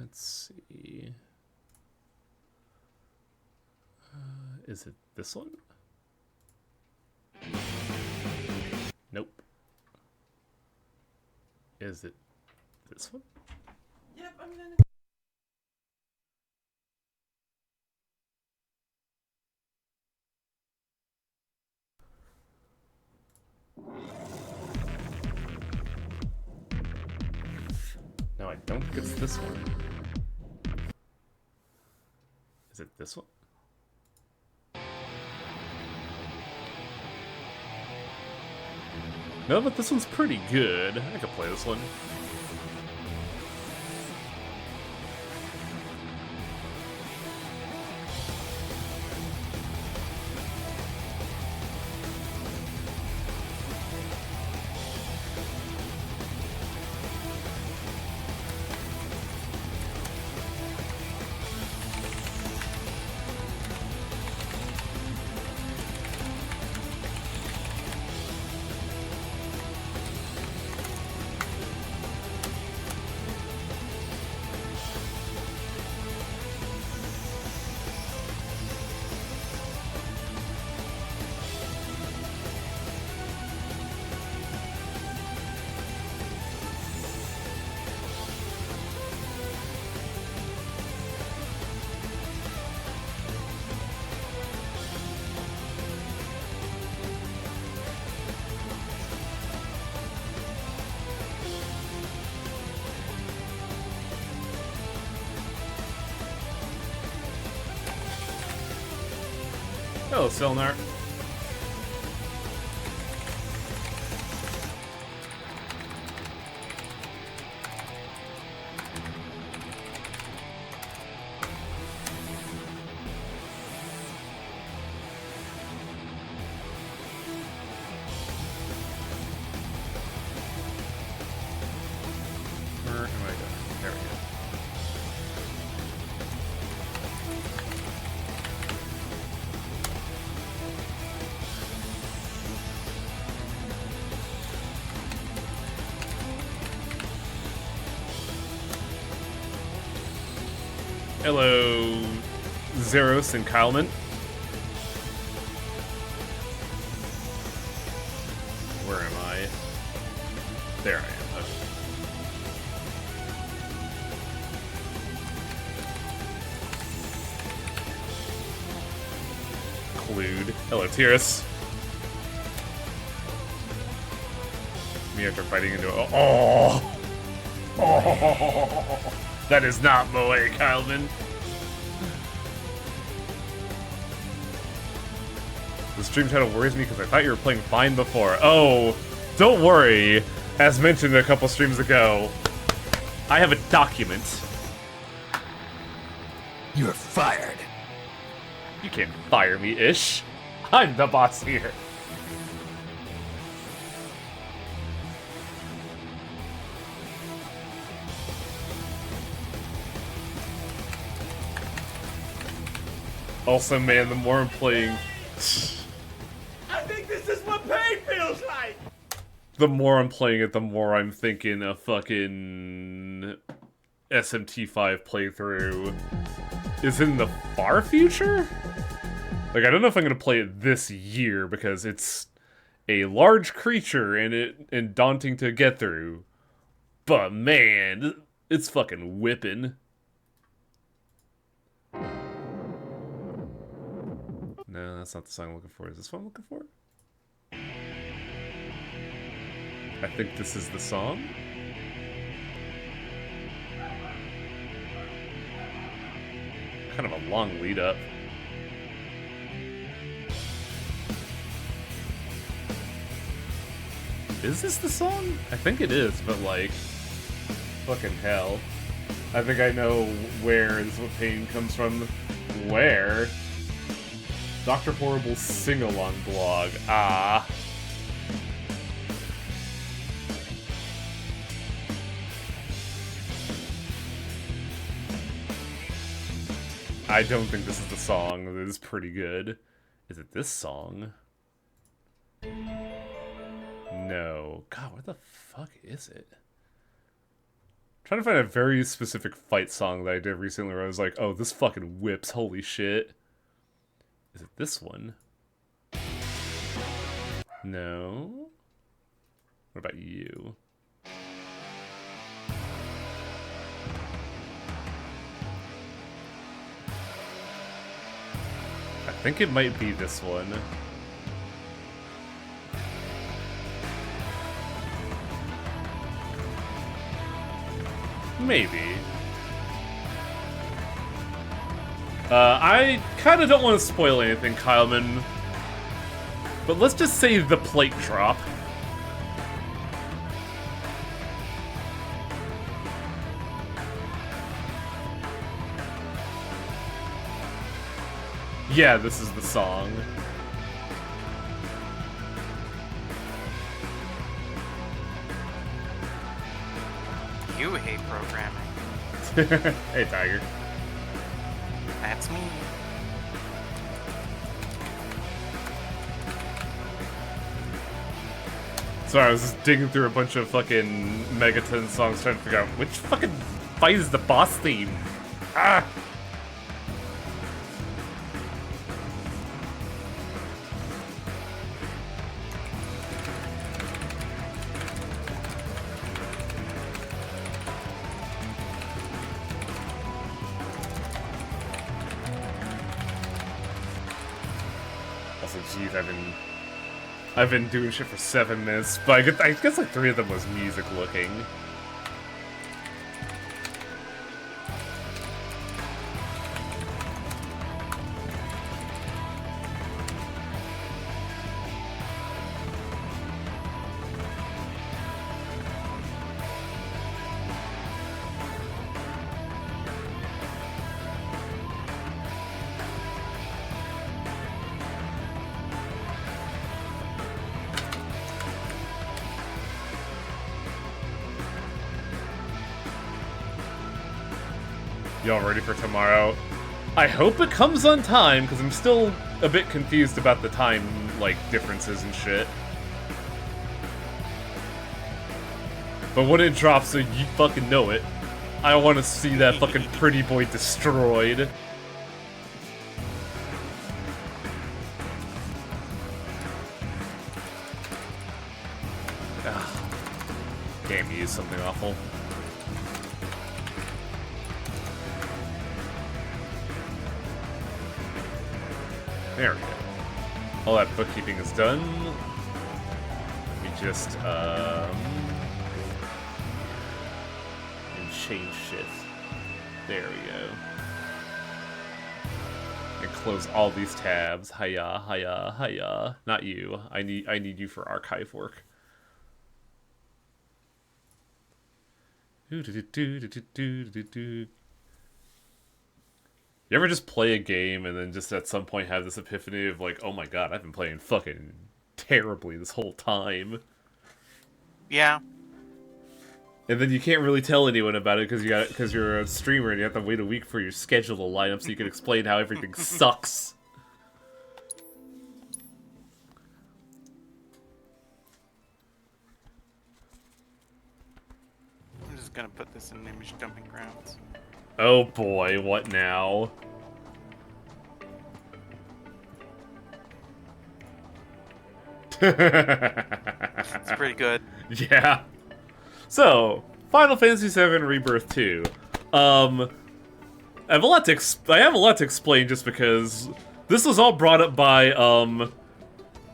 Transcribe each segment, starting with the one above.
Let's see. Is it this one? Nope. Is it this one? Yep, I'm gonna. No, I don't think it's this one. Is it this one? No, but this one's pretty good. I could play this one. Hello, Silnar. Where am I going? There we go. Hello, Zeros and Kyleman. Where am I? There I am. Okay. Clued. Hello, Tyrus. Me after fighting into a... Oh! Oh! That is not Moe, Kyleman. The stream title worries me because I thought you were playing fine before. Oh, don't worry. As mentioned a couple streams ago, I have a document. You're fired. You can't fire me, Ish. I'm the boss here. Also, man, the more I'm playing... I think this is what pain feels like! The more I'm playing it, the more I'm thinking a fucking SMT5 playthrough is in the far future? Like, I don't know if I'm gonna play it this year because it's a large creature and daunting to get through. But man, it's fucking whipping. No, that's not the song I'm looking for. Is this what I'm looking for? I think this is the song. Kind of a long lead up. Is this the song? I think it is, but like, fucking hell. I think I know where this is what pain comes from. Where? Dr. Horrible's sing-along blog. Ah. I don't think this is the song. It is pretty good. Is it this song? No. God, where the fuck is it? I'm Trying to find a very specific fight song that I did recently where I was like, oh, this fucking whips, holy shit. Is it this one? No. What about you? I think it might be this one. Maybe. I kind of don't want to spoil anything, Kyleman. But let's just say the plate drop. Yeah, this is the song. You hate programming. Hey, Tiger. That's me. Sorry, I was just digging through a bunch of fucking Megaton songs trying to figure out which fucking fight is the boss theme. Ah! Also, geez, I've been doing shit for 7 minutes, but I guess like 3 of them was music looking. Y'all ready for tomorrow? I hope it comes on time, because I'm still a bit confused about the time, like, differences and shit. But when it drops, so you fucking know it, I want to see that fucking pretty boy destroyed. Damn, you used something awful. There we go. All that bookkeeping is done. Let me just, and change shit. There we go. And close all these tabs. Hiya, hiya, hiya. Not you. I need you for archive work. You ever just play a game and then just at some point have this epiphany of like, oh my god, I've been playing fucking terribly this whole time? Yeah. And then you can't really tell anyone about it because you're a streamer and you have to wait a week for your schedule to line up so you can explain how everything sucks. I'm just gonna put this in image dumping grounds. Oh boy, what now? It's pretty good. Yeah. So, Final Fantasy VII Rebirth 2. I have a lot to explain just because this was all brought up by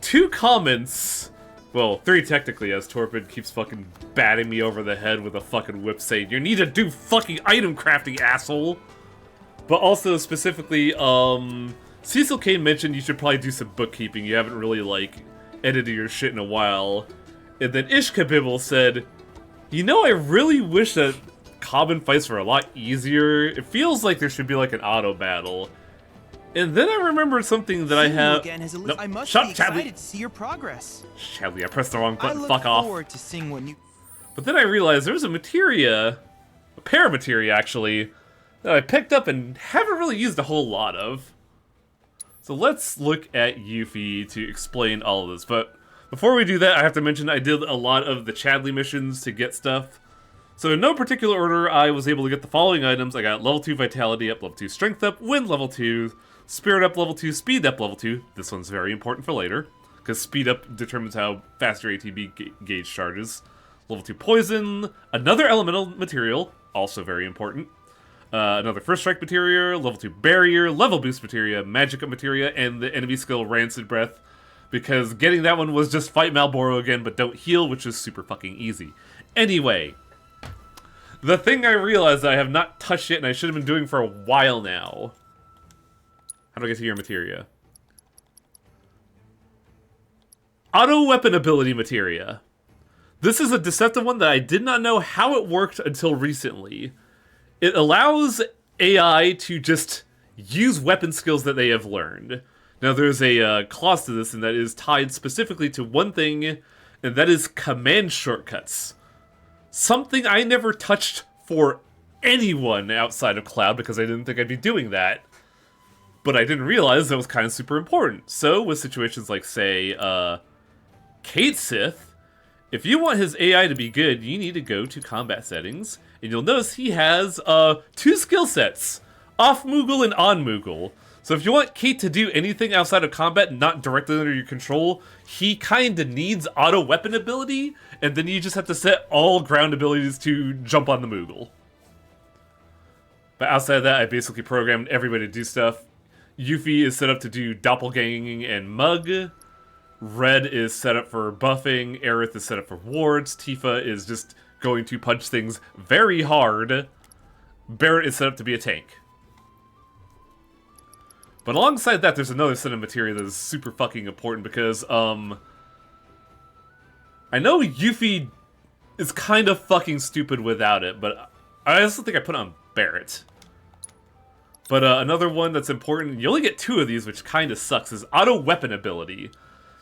2 comments. Well, 3 technically, as Torpid keeps fucking batting me over the head with a fucking whip saying, you need to do fucking item crafting, asshole! But also, specifically, Cecil K mentioned you should probably do some bookkeeping. You haven't really, like, edited your shit in a while. And then Ishkabibble said, you know, I really wish that common fights were a lot easier. It feels like there should be, like, an auto battle. And then I remembered something that I have. Nope. I must Shut be up, Chadley. excited to see your progress. Chadley, I pressed the wrong button. I look Fuck off. forward to seeing what new. But then I realized there was a pair of materia actually, that I picked up and haven't really used a whole lot of. So let's look at Yuffie to explain all of this. But before we do that, I have to mention I did a lot of the Chadley missions to get stuff. So in no particular order, I was able to get the following items. I got level 2 Vitality up, level 2 Strength up, Wind level 2, Spirit up level 2, Speed up level 2. This one's very important for later, because Speed up determines how fast your ATB gauge charges. Level 2 Poison, another Elemental Material, also very important. Another First Strike Materia, level 2 Barrier, level boost Materia, Magic up Materia, and the enemy skill Rancid Breath. Because getting that one was just fight Malboro again, but don't heal, which is super fucking easy. Anyway, the thing I realized that I have not touched yet and I should have been doing for a while now. How do I get to your materia? Auto weapon ability materia. This is a deceptive one that I did not know how it worked until recently. It allows AI to just use weapon skills that they have learned. Now there's a clause to this, and that is tied specifically to one thing, and that is command shortcuts. Something I never touched for anyone outside of Cloud because I didn't think I'd be doing that. But I didn't realize that was kind of super important. So with situations like, say, Kate Sith, if you want his AI to be good, you need to go to combat settings, and you'll notice he has 2 skill sets, off Moogle and on Moogle. So if you want Kate to do anything outside of combat, not directly under your control, he kinda needs auto weapon ability, and then you just have to set all ground abilities to jump on the Moogle. But outside of that, I basically programmed everybody to do stuff. Yuffie is set up to do doppelganging and mug. Red is set up for buffing. Aerith is set up for wards. Tifa is just going to punch things very hard. Barrett is set up to be a tank. But alongside that, there's another set of materia that is super fucking important because, I know Yuffie is kind of fucking stupid without it, but I also think I put it on Barrett. But another one that's important, you only get 2 of these, which kind of sucks, is auto weapon ability.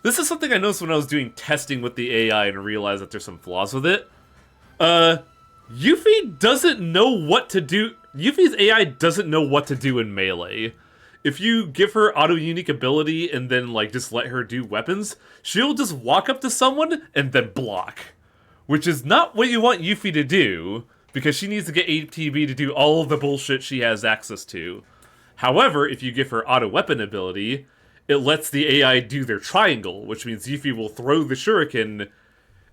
This is something I noticed when I was doing testing with the AI and realized that there's some flaws with it. Yuffie doesn't know what to do. Yuffie's AI doesn't know what to do in melee. If you give her auto-unique ability and then, like, just let her do weapons, she'll just walk up to someone and then block. Which is not what you want Yuffie to do, because she needs to get ATB to do all of the bullshit she has access to. However, if you give her auto-weapon ability, it lets the AI do their triangle, which means Yuffie will throw the shuriken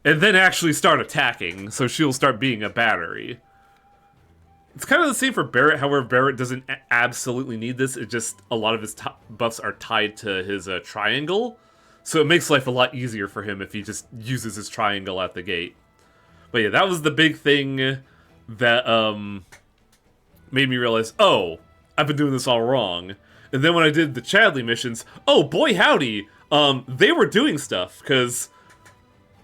and then actually start attacking, so she'll start being a battery. It's kind of the same for Barrett, however, Barrett doesn't absolutely need this. It just, a lot of his buffs are tied to his triangle, so it makes life a lot easier for him if he just uses his triangle at the gate. But yeah, that was the big thing that made me realize, oh, I've been doing this all wrong. And then when I did the Chadley missions, oh boy howdy, they were doing stuff, because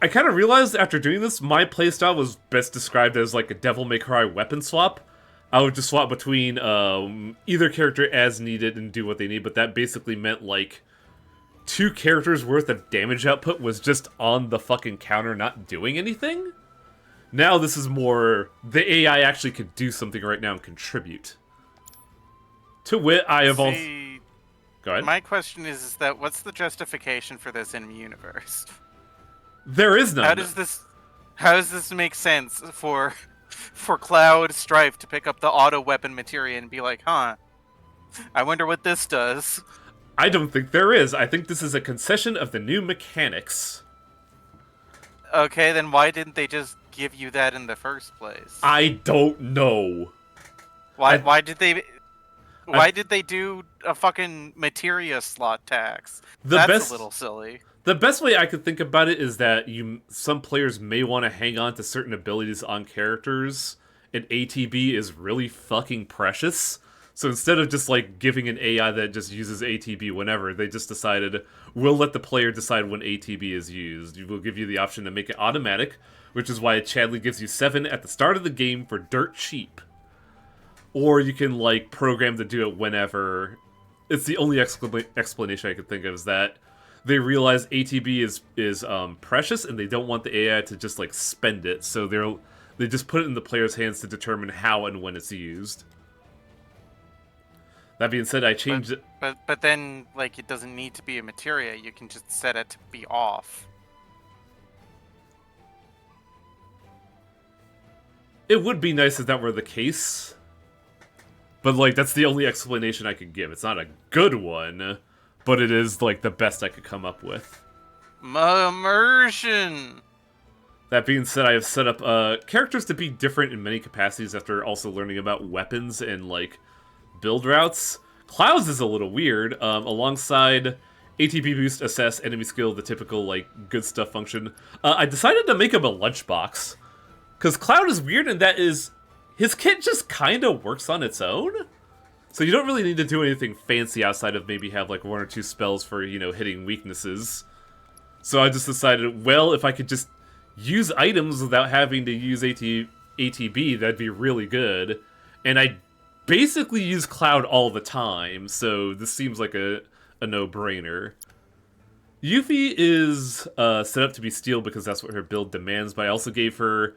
I kind of realized after doing this, my playstyle was best described as like a Devil May Cry weapon swap. I would just swap between either character as needed and do what they need, but that basically meant like 2 characters worth of damage output was just on the fucking counter not doing anything. Now this is more, the AI actually could do something right now and contribute. To wit, I have all... Go ahead. My question is that what's the justification for this in the universe? There is none. How does this make sense for Cloud Strife to pick up the auto weapon materia and be like, huh, I wonder what this does? I don't think there is. I think this is a concession of the new mechanics. Okay, then why didn't they just give you that in the first place? I don't know. Why did they do a fucking materia slot tax? That's a little silly. The best way I could think about it is that some players may want to hang on to certain abilities on characters, and ATB is really fucking precious. So instead of just like giving an AI that just uses ATB whenever, they just decided, we'll let the player decide when ATB is used. We'll give you the option to make it automatic, which is why Chadley gives you 7 at the start of the game for dirt cheap. Or you can like program to do it whenever. It's the only explanation I could think of, is that they realize ATB is precious, and they don't want the AI to just like spend it, so they just put it in the player's hands to determine how and when it's used. That being said, I changed it. But then, like, it doesn't need to be a materia. You can just set it to be off. It would be nice if that were the case. But, like, that's the only explanation I could give. It's not a good one, but it is, like, the best I could come up with. Immersion! That being said, I have set up characters to be different in many capacities after also learning about weapons and, like, build routes. Cloud's is a little weird. Alongside ATB boost, assess, enemy skill, the typical, like, good stuff function. I decided to make him a lunchbox. Because Cloud is weird and that is... His kit just kind of works on its own. So you don't really need to do anything fancy outside of maybe have, like, 1 or 2 spells for, you know, hitting weaknesses. So I just decided, well, if I could just use items without having to use ATB, that'd be really good. And I basically use Cloud all the time, so this seems like a no-brainer. Yuffie is set up to be Steel because that's what her build demands, but I also gave her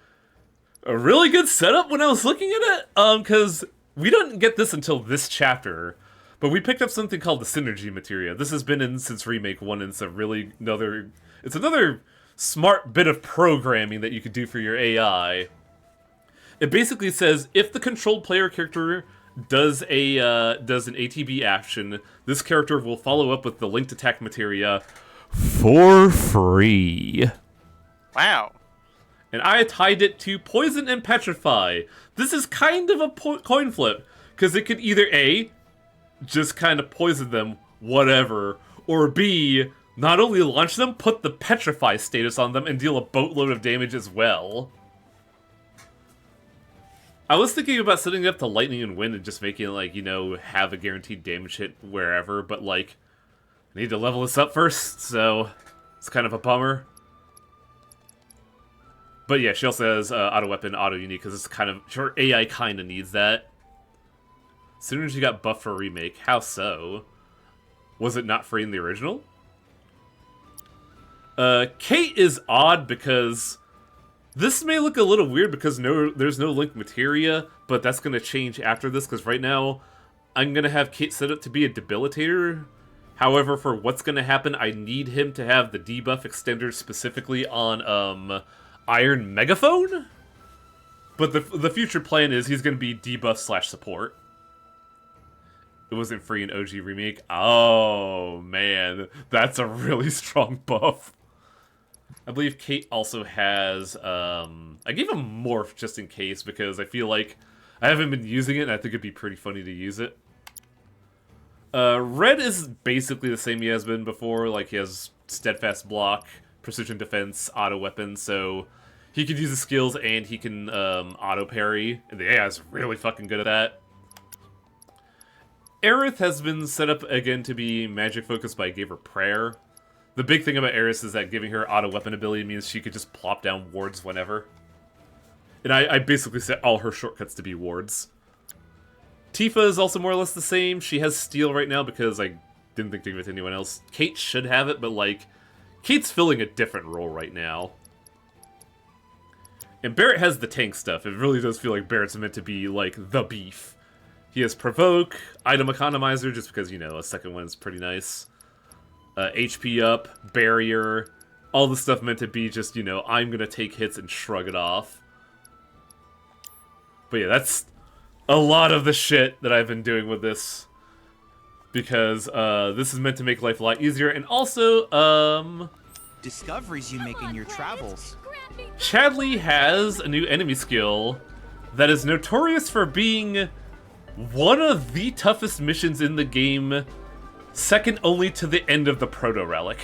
a really good setup when I was looking at it, because we didn't get this until this chapter, but we picked up something called the Synergy Materia. This has been in since Remake 1, and it's another smart bit of programming that you could do for your AI. It basically says, if the controlled player character does an ATB action, this character will follow up with the linked attack materia for free. Wow. And I tied it to Poison and Petrify. This is kind of a coin flip, because it could either A, just kind of poison them, whatever, or B, not only launch them, put the Petrify status on them and deal a boatload of damage as well. I was thinking about setting it up to Lightning and Wind and just making it, like, you know, have a guaranteed damage hit wherever, but, like, I need to level this up first, so it's kind of a bummer. But yeah, she also has auto weapon, auto unique, because it's kind of, her AI kind of needs that. As soon as she got buffed for Remake, how so? Was it not free in the original? Kate is odd because this may look a little weird because there's no linked materia, but that's going to change after this, because right now I'm going to have Kate set up to be a debilitator. However, for what's going to happen, I need him to have the debuff extender specifically on Iron Megaphone? But the future plan is he's going to be debuff / support. It wasn't free in OG Remake. Oh, man. That's a really strong buff. I believe Kate also has... I gave him Morph just in case, because I feel like I haven't been using it, and I think it'd be pretty funny to use it. Red is basically the same he has been before. Like, he has Steadfast Block, Precision Defense, Auto Weapon, so he can use his skills and he can auto parry. And the AI is really fucking good at that. Aerith has been set up again to be magic focused, but I gave her Prayer. The big thing about Aerith is that giving her auto weapon ability means she could just plop down wards whenever. And I basically set all her shortcuts to be wards. Tifa is also more or less the same. She has Steel right now because I didn't think to give it to anyone else. Kate should have it, but, like, Kate's filling a different role right now. And Barrett has the tank stuff. It really does feel like Barrett's meant to be, like, the beef. He has Provoke, Item Economizer, just because, you know, a second one is pretty nice. HP up, Barrier, all the stuff meant to be just, you know, I'm gonna take hits and shrug it off. But yeah, that's a lot of the shit that I've been doing with this. Because, this is meant to make life a lot easier, and also, Discoveries you make in your travels. Chadley has a new enemy skill that is notorious for being one of the toughest missions in the game, second only to the end of the Proto Relic.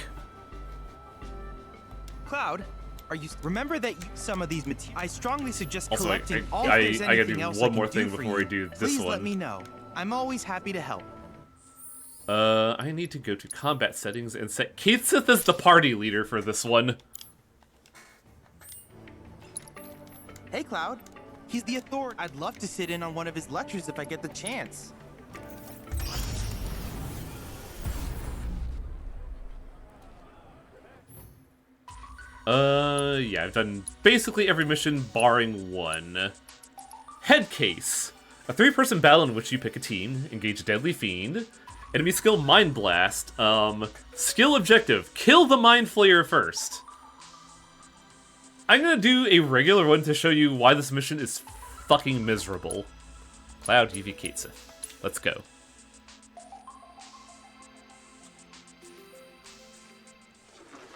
Cloud, are you remember that some of these materials? I strongly suggest Also, collecting all I if there's gotta anything do else one I more can thing do for before you. we do this Please one. let me know. I'm always happy to help. I need to go to combat settings and set Keithsith as the party leader for this one. Hey, Cloud. He's the authority. I'd love to sit in on one of his lectures if I get the chance. Yeah, I've done basically every mission barring one. Headcase. A 3-person battle in which you pick a team, engage a deadly fiend. Enemy skill, Mind Blast. Skill objective, kill the Mind Flayer first. I'm gonna do a regular one to show you why this mission is fucking miserable. Cloud, Yuffie, Kate Sith. Let's go.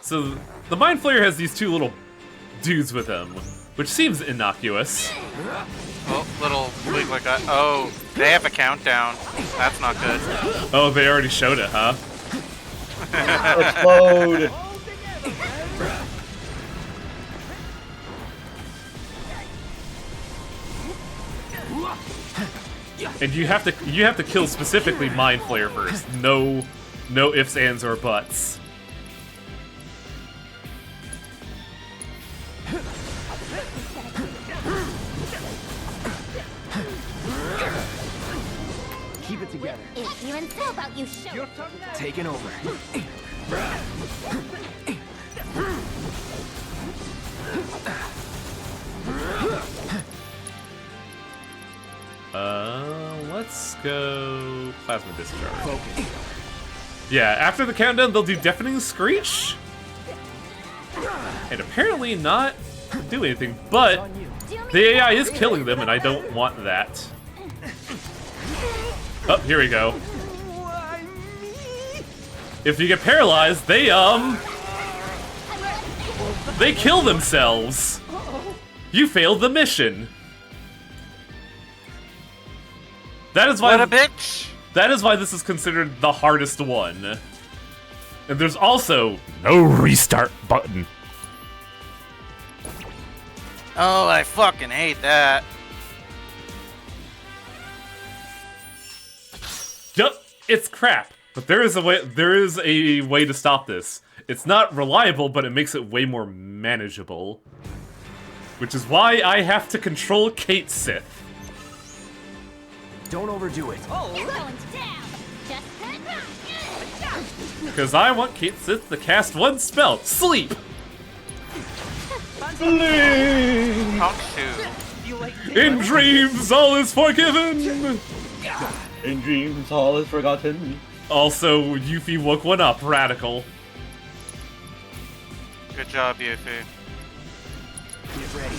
So, the Mind Flayer has these two little dudes with him, which seems innocuous. Oh, little wiggle guy. Oh, they have a countdown. That's not good. Oh, they already showed it, huh? Explode! And you have to kill specifically Mind Flayer first. No ifs, ands, or buts. Keep it together. If you and so about you show. Your turn now. Taking over. Let's go Plasma Discharge. Focus. Yeah, after the countdown, they'll do Deafening Screech. And apparently not do anything, but the AI is killing them, and I don't want that. Oh, here we go. Why me? If you get paralyzed, they kill themselves. You failed the mission. That is why What a bitch! That is why this is considered the hardest one. And there's also no restart button. Oh, I fucking hate that. Yup, it's crap. But there is a way to stop this. It's not reliable, but it makes it way more manageable. Which is why I have to control Kate Sith. Don't overdo it. You're going down. Just Because I want Kate Sith to cast one spell. Sleep! Oh, shoot. In dreams, all is forgiven! In dreams, all is forgotten. Also, Yuffie woke one up. Radical. Good job, Yuffie. Get ready.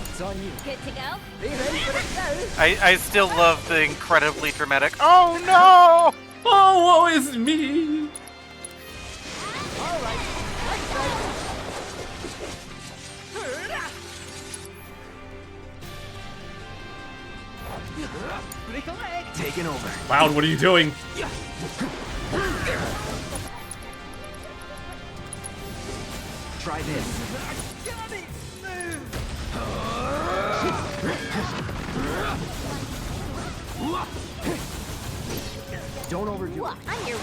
It's on you. Good to go. Be ready for the count. I still love the incredibly dramatic, oh no! Oh, woe is me! All right. Break a leg. Taking over. Cloud, what are you doing? Try this. Got it. Don't overdo it. I'm your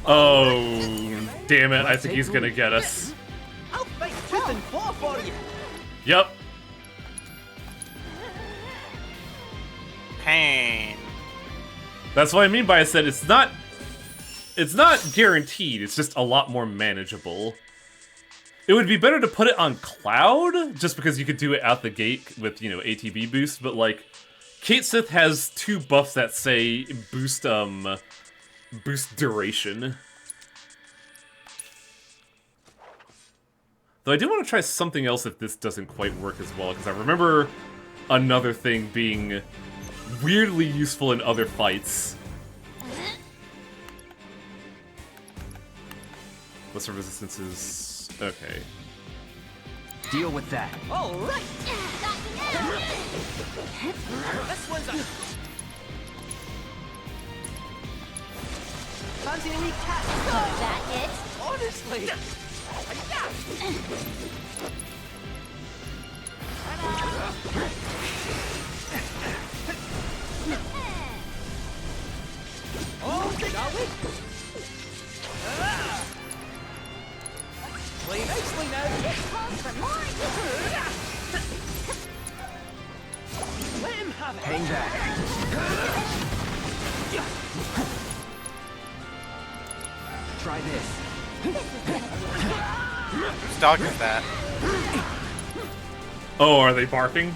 Oh, damn it. I think he's gonna get us. I'll fight tooth and claw for you. Yep. Pain. That's what I mean by I said it's not guaranteed, it's just a lot more manageable. It would be better to put it on Cloud, just because you could do it out the gate with, you know, ATB boost, but like, Kate Sith has two buffs that say boost duration. Though I do want to try something else if this doesn't quite work as well, because I remember another thing being weirdly useful in other fights. Lesser resistances... okay. Deal with that. All right. This one's a... Fancy a wee cat? that it. Honestly. Oh, shall we? Play nicely now. Calls for more. Let him have it. Hang back. Try this. Whose dog is that? Oh, are they barking?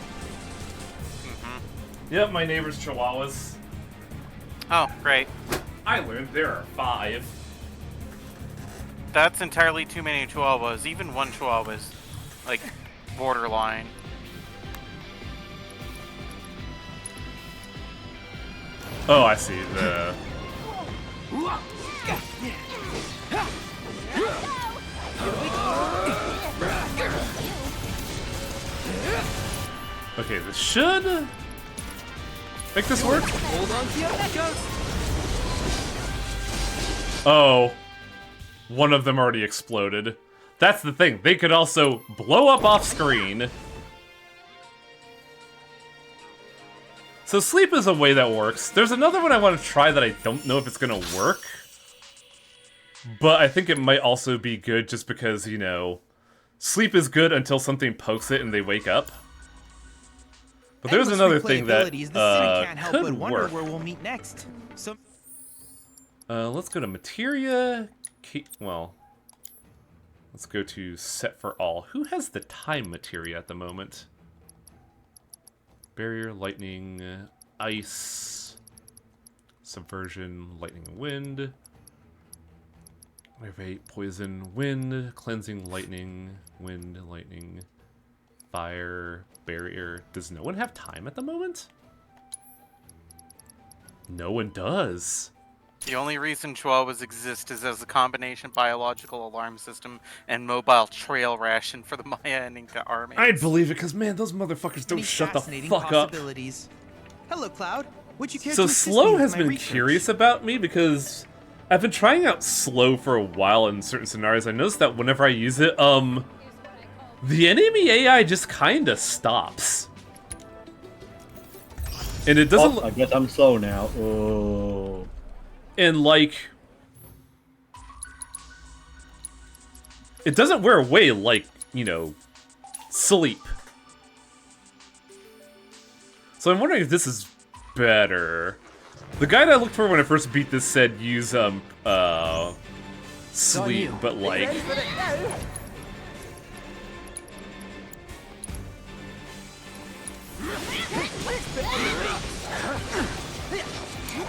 Yep, my neighbor's chihuahuas. Oh, great. I learned there are 5. That's entirely too many chihuahuas. Even one chihuahua is, like, borderline. Oh, I see. The okay, this should make this work. Hold on to your neckos. Oh, one of them already exploded. That's the thing. They could also blow up off screen. So sleep is a way that works. There's another one I want to try that I don't know if it's going to work. But I think it might also be good just because, you know, sleep is good until something pokes it and they wake up. But there's Endless another thing that replayability is the thing I can't help but could wonder work. where we'll meet next. So Let's go to materia. Well, let's go to set for all. Who has the time materia at the moment? Barrier, lightning, ice, subversion, lightning and wind. Activate, poison, wind, cleansing, lightning, wind, lightning, fire, barrier. Does no one have time at the moment? No one does. The only reason Chihuahuas exist is as a combination biological alarm system and mobile trail ration for the Maya and Inca armies. I'd believe it, because, man, those motherfuckers don't many shut the fascinating fuck up. possibilities. Hello, Cloud. Would you care So to assist me slow with has my been research? curious about me because I've been trying out slow for a while in certain scenarios. I noticed that whenever I use it, the enemy AI just kinda stops. And it doesn't Oh, I guess I'm slow now. Oh. and like it doesn't wear away like, you know, sleep. So I'm wondering if this is better. The guide I looked for when I first beat this said use sleep, but like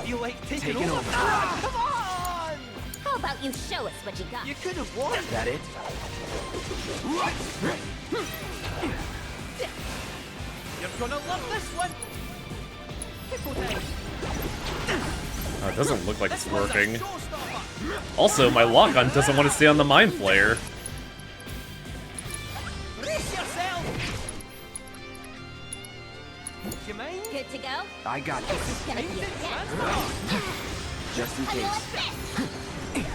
You like taking Taking over? over. Come on! How about you show us what you got? You could have won. That it? You're gonna love this one. it doesn't look like it's This one's a working. showstopper. Also, my lock-on doesn't want to stay on the Mind Flayer. Brace yourself. You mind? Good to go? I got this. This is gonna be a test. Just in How do you case. like this?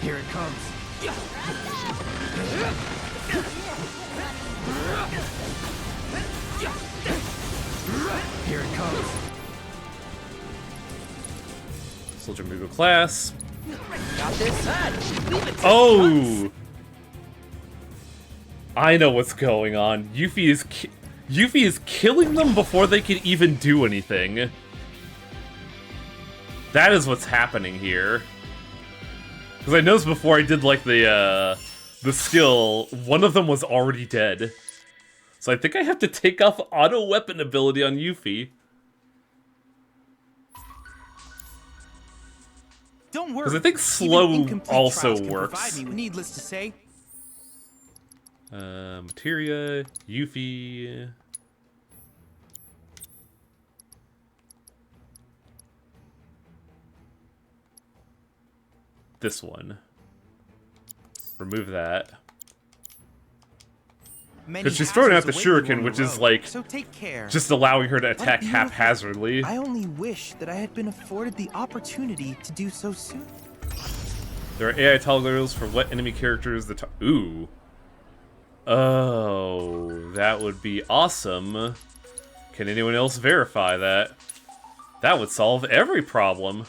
Here it comes. Here it comes. Soldier Mugo class. Got this. Leave it to Oh! I know what's going on. Yuffie is killing them before they can even do anything. That is what's happening here. Because I noticed before I did like the skill, one of them was already dead. So I think I have to take off auto weapon ability on Yuffie. Don't worry. 'Cause I think Even slow incomplete also trials can works. provide me with- Needless to say, Materia, Yuffie. This one. Remove that. many Because she's throwing out the hazards await you shuriken, on which the is road, like so take care. just allowing her to What a attack beautiful- haphazardly. I only wish that I had been afforded the opportunity to do so soon. There are AI toggles for what enemy characters the ooh. Oh, that would be awesome. Can anyone else verify that? That would solve every problem.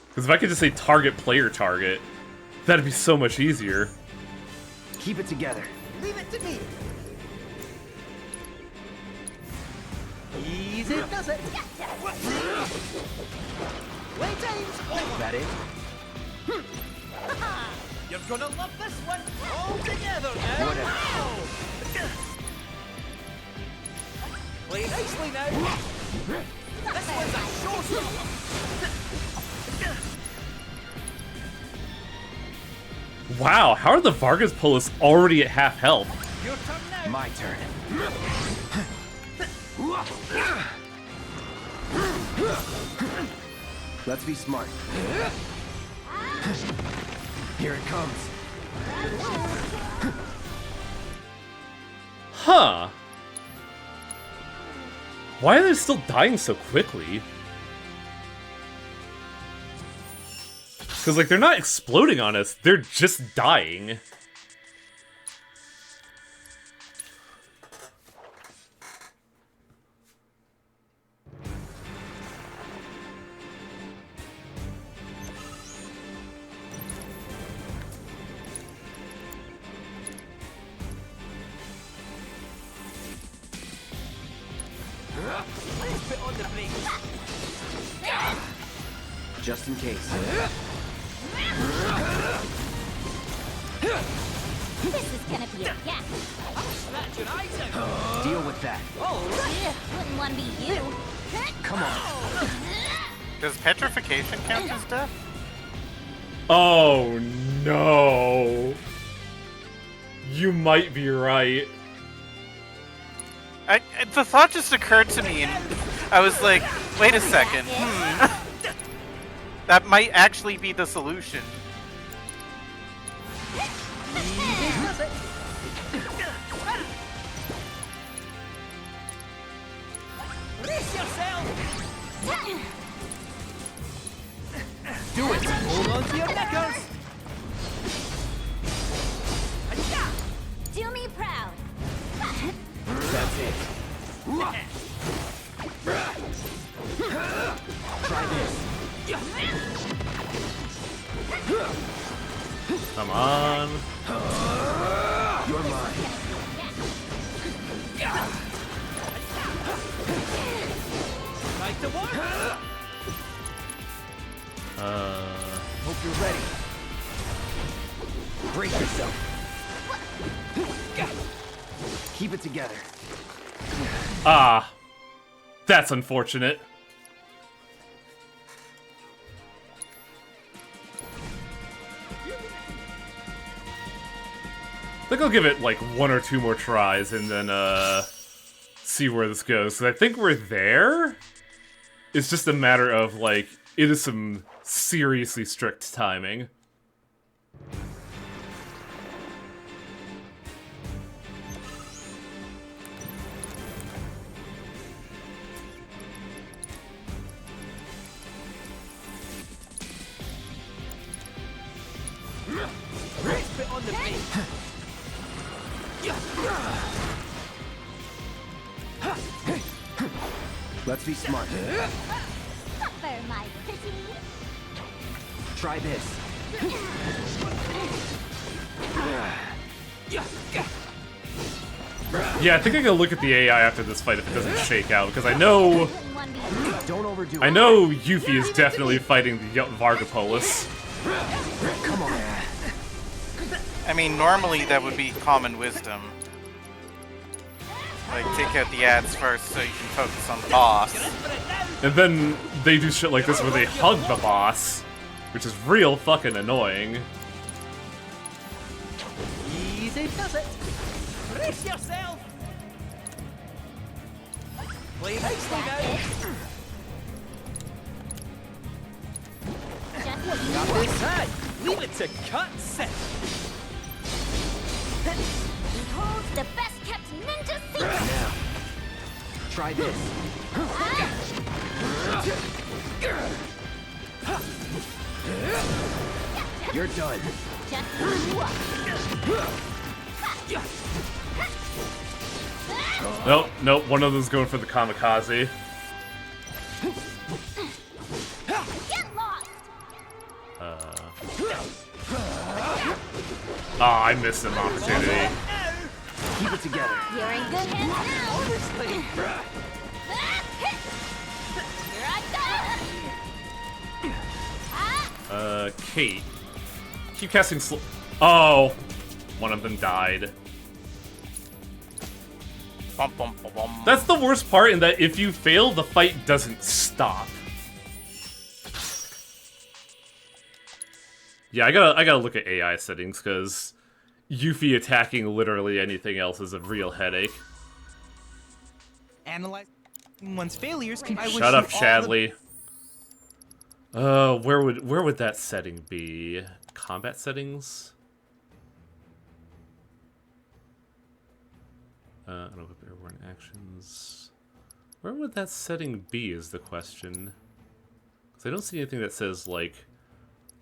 Because if I could just say target player target, that'd be so much easier. Keep it together. Leave it to me. Easy does it. Waiting. That it? You're gonna love this one. All together now. Whatever. Play nicely now. This one's a showstopper. Wow, how are the Vargas Polis already at half health? Your turn now. My turn. Let's be smart. Here it comes. Huh. Why are they still dying so quickly? Because, like, they're not exploding on us, they're just dying. Put on the brakes. Just in case. This is gonna be a gap. Scratch your eyes out. Deal with that. All right. Ugh, wouldn't want to be you. Come on. Does petrification count as death? Oh no. You might be right. The thought just occurred to me, and I was like, wait a second. That might actually be the solution. Brace yourself. Do it. Hold on to your knickers. Do me proud. That's it. Try this. Come on. You're mine. Right to work. Hope you're ready. Brace yourself. Keep it together. Ah. That's unfortunate. I think I'll give it like 1 or 2 more tries and then see where this goes. 'Cause I think we're there. It's just a matter of like it is some seriously strict timing. Put on the brakes. Let's be smart. Suffer, my pretty. Try this. Yeah, I think I gotta look at the AI after this fight if it doesn't shake out, because I know Wouldn't want to be you. Don't overdo it. I know Yuffie is definitely fighting the Vargopolis. Come on. I mean, normally that would be common wisdom. Like, take out the ads first so you can focus on the boss. And then they do shit like this where they hug the boss, which is real fucking annoying. Easy does it. Brace yourself. Play nicely now. Just what you Got want. this side. Leave it to cut set. Behold the best kept ninja secret. Now. Try this. You're done. Just what you want. Nope, nope, one of them's going for the kamikaze. Get lost. Ah, I missed an opportunity. Keep it together. You're in good hands now. Honestly. Here I go. Kate. Keep casting Oh! One of them died. Bum, bum, bum, bum. That's the worst part, in that if you fail, the fight doesn't stop. Yeah, I gotta look at AI settings, because Yuffie attacking literally anything else is a real headache. Analyze one's failures. I wish Shut you up, all the- Chadley. Where would that setting be? Combat settings? I don't know if airborne actions. Where would that setting be is the question. Because I don't see anything that says, like,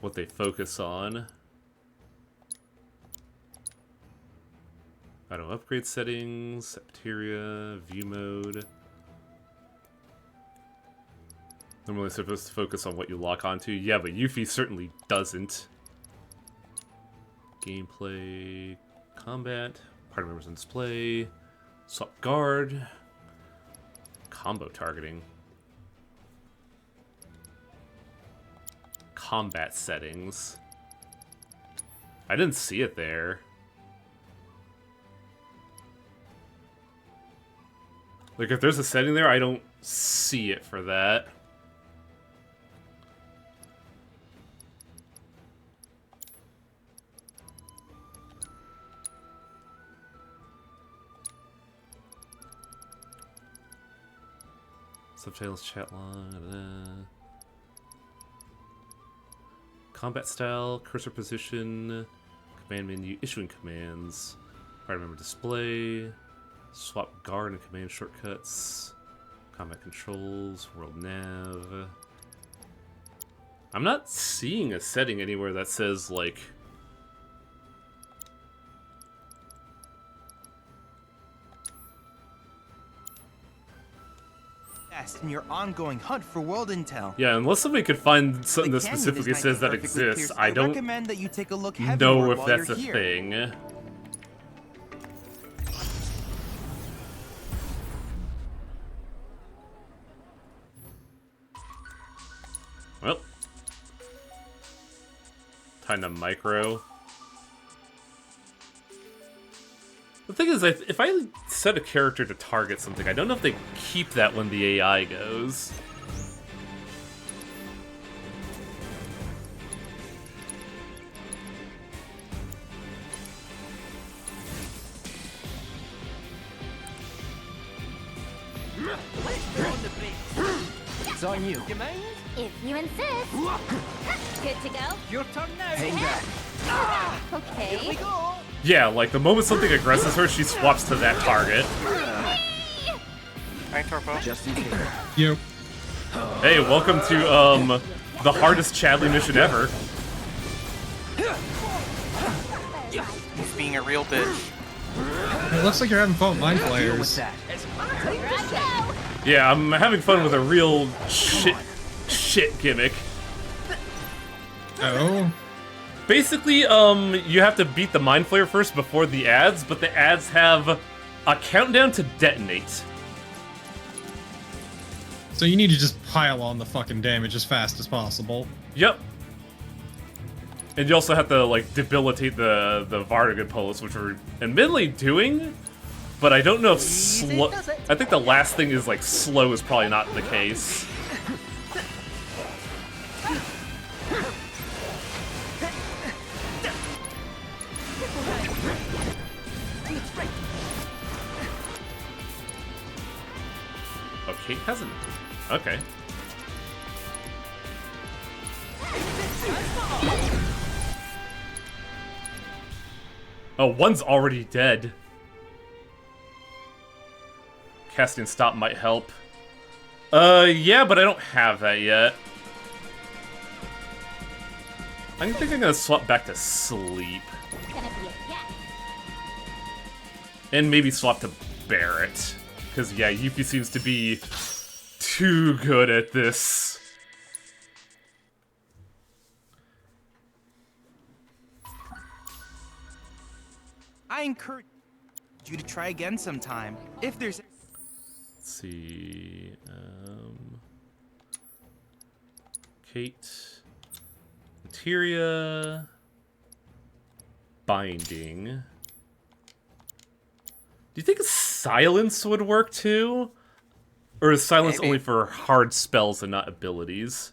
what they focus on. Auto upgrade settings, Septeria, view mode. Normally supposed to focus on what you lock onto. Yeah, but Yuffie certainly doesn't. Gameplay, combat, party members on display, swap guard, combo targeting, combat settings. I didn't see it there. Like, if there's a setting there, I don't see it for that. Subtitles, chat log, combat style, cursor position, command menu, issuing commands, party member display, swap guard and command shortcuts, combat controls, world nav. I'm not seeing a setting anywhere that says, like, in your ongoing hunt for world intel. yeah, unless somebody could find something The that canyon specifically is says that 90 perfectly exists. clear, so I don't recommend that you take a look know heavenward if while that's a you're here. thing. Well, time to micro. The thing is, if I set a character to target something, I don't know if they keep that when the AI goes. It's on you. If you insist. Good to go? Your turn now. Hang back. Okay. Yeah, like the moment something aggresses her, she swaps to that target. Hi, Torpo. Just in case. Yep. Hey, welcome to the hardest Chadley mission ever. He's being a real bitch. It looks like you're having fun with mind Deal with flayers. that. Here I go. Yeah, I'm having fun with a real shit gimmick. Oh. Basically, you have to beat the Mind Flayer first before the ads, but the ads have a countdown to detonate. So you need to just pile on the fucking damage as fast as possible. Yep. And you also have to, like, debilitate the Vartigan Polis, which we're admittedly doing, but I don't know if slow... I think the last thing is, like, slow is probably not the case. Oh, Kate hasn't... Okay. Oh, one's already dead. Casting Stop might help. Yeah, but I don't have that yet. I think I'm gonna swap back to Sleep. It's gonna be a yes. And maybe swap to Barret. Because, yeah, Yuffie seems to be too good at this. I encourage you to try again sometime. If there's Let's see. Kate. Materia. Binding. Do you think silence would work too? Or is silence Maybe. only for hard spells and not abilities?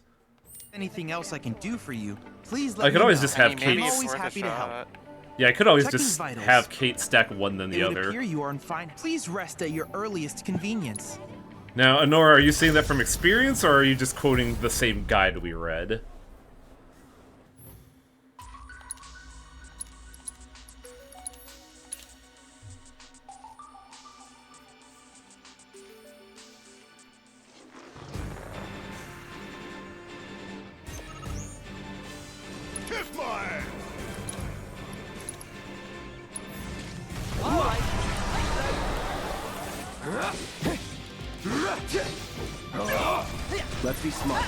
Anything else I can do for you, please let I me could always know. just have Maybe Kate. it's always worth a happy to help. shot. Yeah, I could always Checking just vitals. have Kate stack one then the It would other. appear you are in fine. Please rest at your earliest convenience. Now, Honora, are you saying that from experience, or are you just quoting the same guide we read? Kiss my ass! Let's be smart.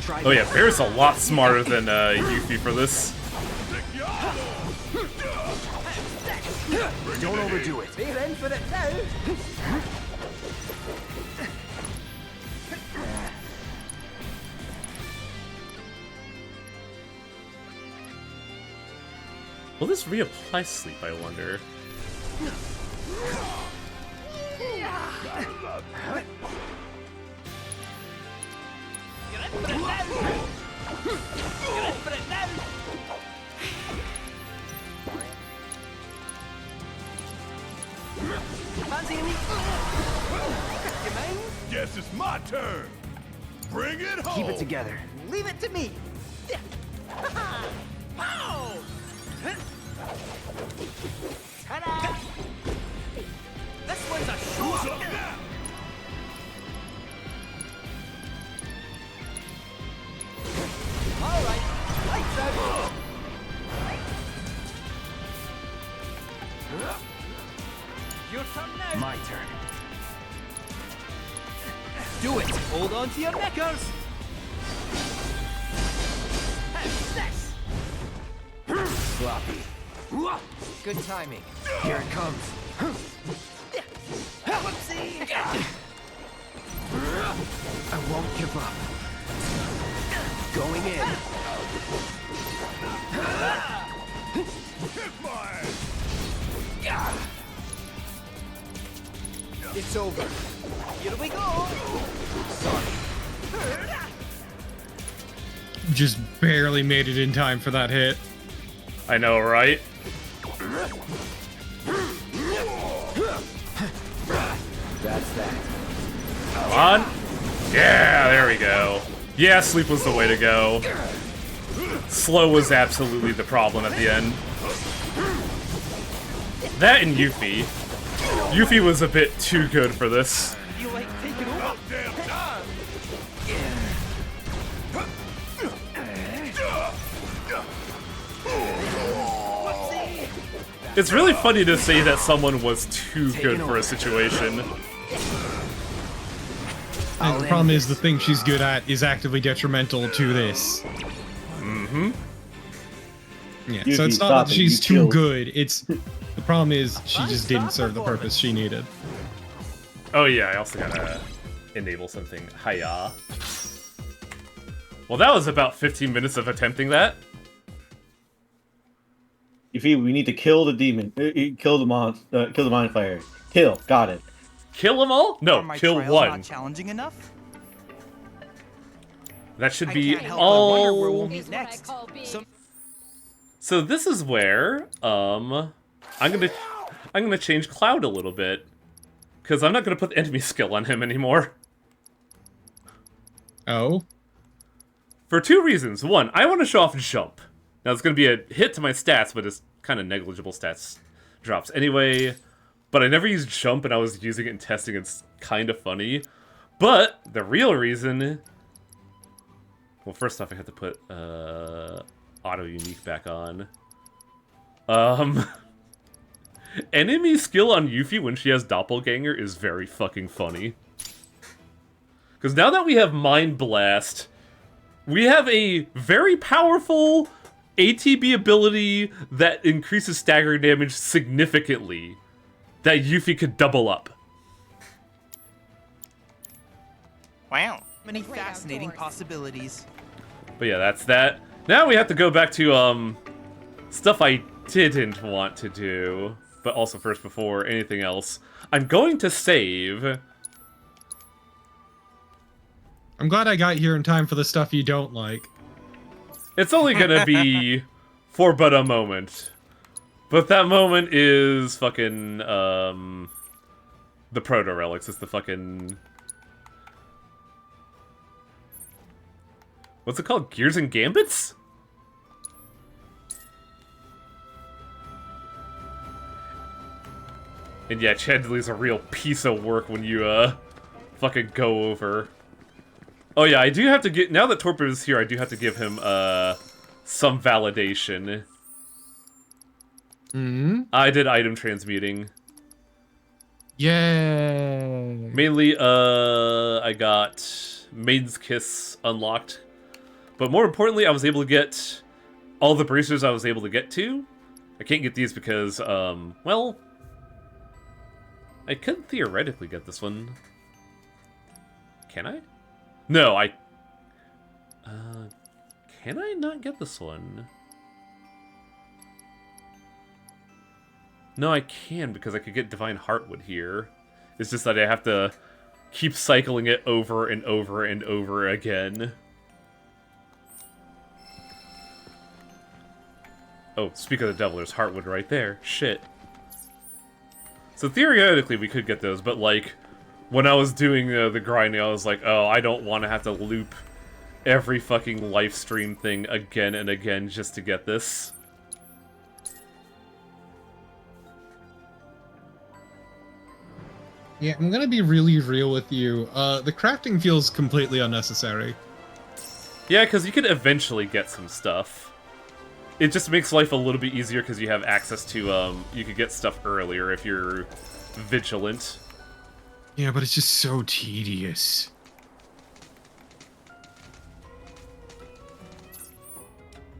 Try Oh yeah, Bear's a lot smarter than Yuffie for this. Don't overdo it. We're in for it now. Will this reapply sleep, I wonder? Guess it's my turn. Bring it home. Keep it together. Leave it to me. Ta-da! This one's a Who's up now? All right. Lights out. Your turn now. My turn. Do it. Hold on to your knickers. How's this? Sloppy. Good timing. Here it comes. Whoopsie. I won't give up. Going in. Kiss my ass! It's over. Here we go. Sorry. Just barely made it in time for that hit. I know, right? That's that. Come on. Yeah, there we go. Yeah, sleep was the way to go. Slow was absolutely the problem at the end. That and Yuffie. Yuffie was a bit too good for this. You like taking over? About damn time! Whoopsie. It's really funny to say that someone was too good for a situation. And the problem is the thing she's good at is actively detrimental to this. Mm-hmm. Yeah, Yuffie, so it's not stop that it, she's you too killed. good, it's... The problem is she just didn't serve the purpose she needed. Oh yeah, I also gotta enable something. Hiya. Well, that was about 15 minutes of attempting that. Yuffie, we need to kill the demon. Kill the kill the mind flayer. Kill. Got it. Kill them all? No, Are my kill trials one. not challenging enough? That should I be can't help but wonder where all. we'll meet Is what I next. call being Some So this is where I'm gonna change Cloud a little bit, because I'm not gonna put the enemy skill on him anymore. Oh? For two reasons. One, I want to show off Jump. Now it's gonna be a hit to my stats, but it's kind of negligible stats drops anyway. But I never used Jump, and I was using it in testing. It's kind of funny. But the real reason... Well, first off, I have to put auto unique back on. Enemy skill on Yuffie when she has Doppelganger is very fucking funny. Because now that we have Mind Blast, we have a very powerful ATB ability that increases stagger damage significantly that Yuffie could double up. Wow. many fascinating possibilities. But yeah, that's that. Now we have to go back to, stuff I didn't want to do. but also first before anything else, I'm going to save. I'm glad I got here in time for the stuff you don't like. It's only gonna be for but a moment. But that moment is fucking, the proto-relics. It's the fucking... What's it called? Gears and Gambits? And yeah, Chandeli's a real piece of work when you, fucking go over. Oh yeah, I do have to get... Now that Torpor is here, I do have to give him, some validation. I did item transmuting. Yay! Mainly, I got Maiden's Kiss unlocked. But more importantly, I was able to get all the boosters I was able to get to. I can't get these because, well... I could theoretically get this one. Can I? No, can I not get this one? No, I can, because I could get Divine Heartwood here. It's just that I have to keep cycling it over and over and over again. Oh, speak of the devil, there's Heartwood right there. Shit. So theoretically we could get those, but like, when I was doing the grinding, I was like, oh, I don't want to have to loop every fucking live stream thing again and again just to get this. Yeah, I'm gonna be really real with you. The crafting feels completely unnecessary. Yeah, because you could eventually get some stuff. It just makes life a little bit easier because you have access to, you could get stuff earlier if you're vigilant. Yeah, but it's just so tedious.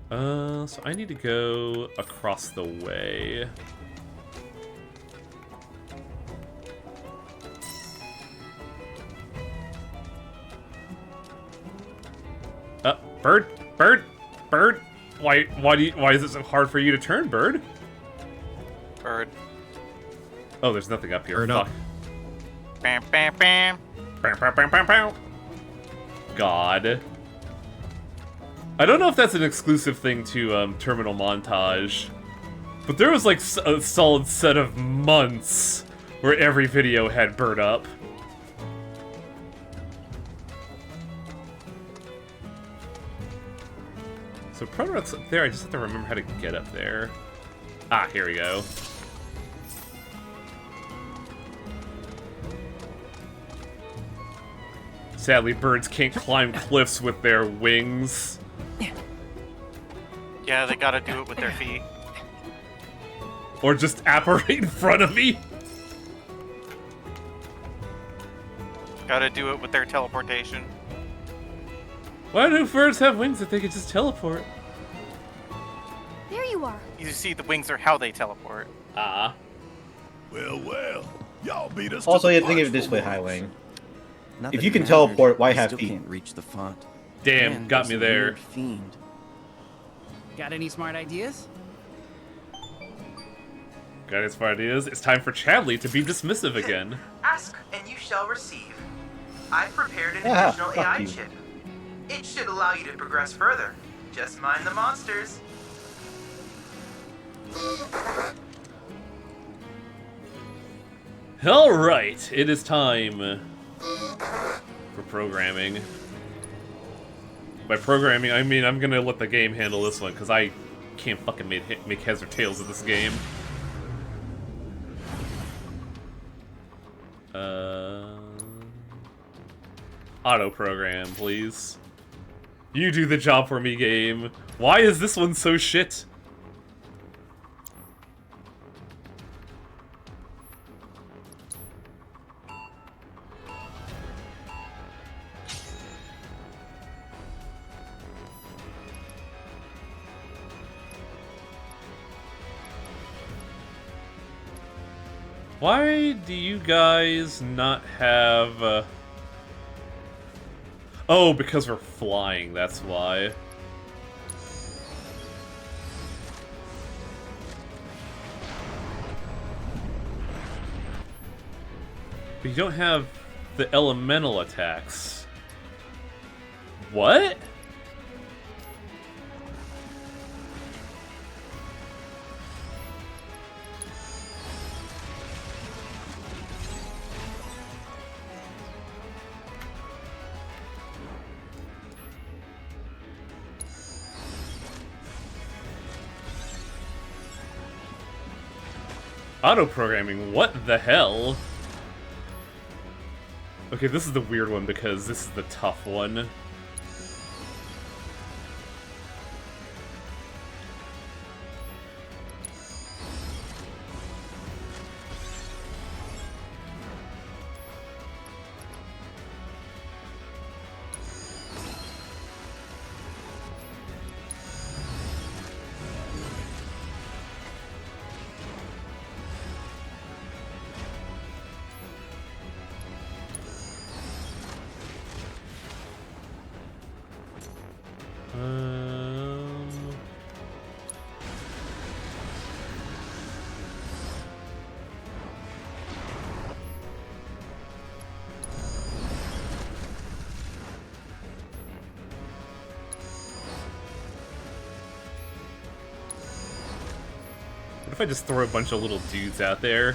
So I need to go across the way. Bird! Bird! Bird! Why is it so hard for you to turn, Bird? Bird. Oh, there's nothing up here. Bird Fuck. up. Bam, bam, bam. Bam, bam, bam, bam, bam. God. I don't know if that's an exclusive thing to Terminal Montage, but there was like a solid set of months where every video had Bird up. So Proto's up there, I just have to remember how to get up there. Ah, here we go. Sadly, birds can't climb cliffs with their wings. Yeah, they gotta do it with their feet. Or just apparate in front of me. Gotta do it with their teleportation. Why do birds have wings if they could just teleport? There you are. You see, the wings are how they teleport. Ah. Well, y'all beat us. Also, to you the have to think of it punch this way, for once. Highwing. Not If that you it can matters, teleport, why I have still feet? can't reach the font. Damn, And got there's me a there. weird fiend. Got any smart ideas? Got any smart ideas? It's time for Chadley to be dismissive again. Ask and you shall receive. I've prepared an Ah, additional fuck AI you. chip. It should allow you to progress further. Just mind the monsters. Alright, it is time for programming. By programming, I mean I'm gonna let the game handle this one, because I can't fucking make heads or tails of this game. Auto program, please. You do the job for me, game. Why is this one so shit? Why do you guys not have... Oh, because we're flying, that's why. But you don't have the elemental attacks. What? Auto-programming, what the hell? Okay, this is the weird one because this is the tough one. What if I just throw a bunch of little dudes out there?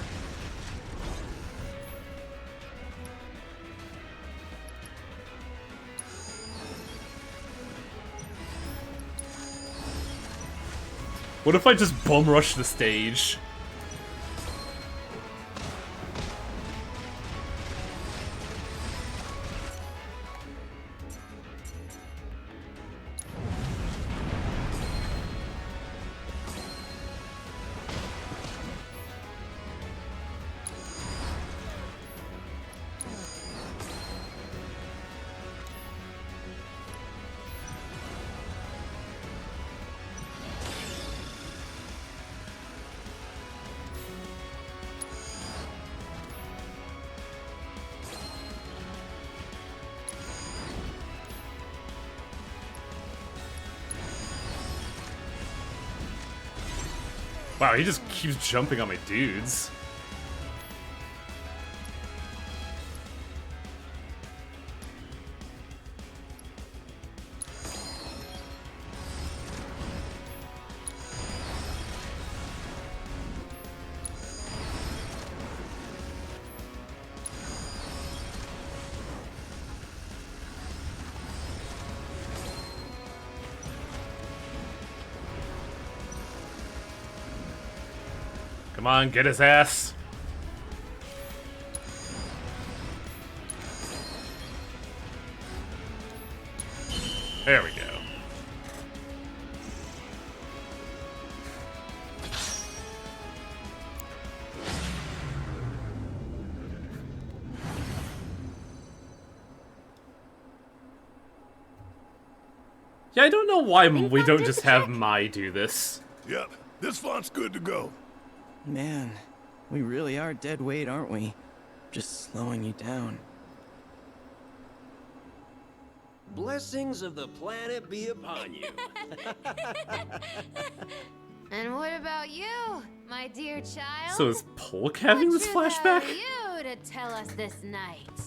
What if I just bum rush the stage? Wow, he just keeps jumping on my dudes. Come on, get his ass. There we go. Yeah, I don't know why we don't just have Mai do this. Yep, this font's good to go. Man, we really are dead weight, aren't we? Just slowing you down. Blessings of the planet be upon you. And what about you, my dear child? So is Polk having this flashback? You to tell us this night.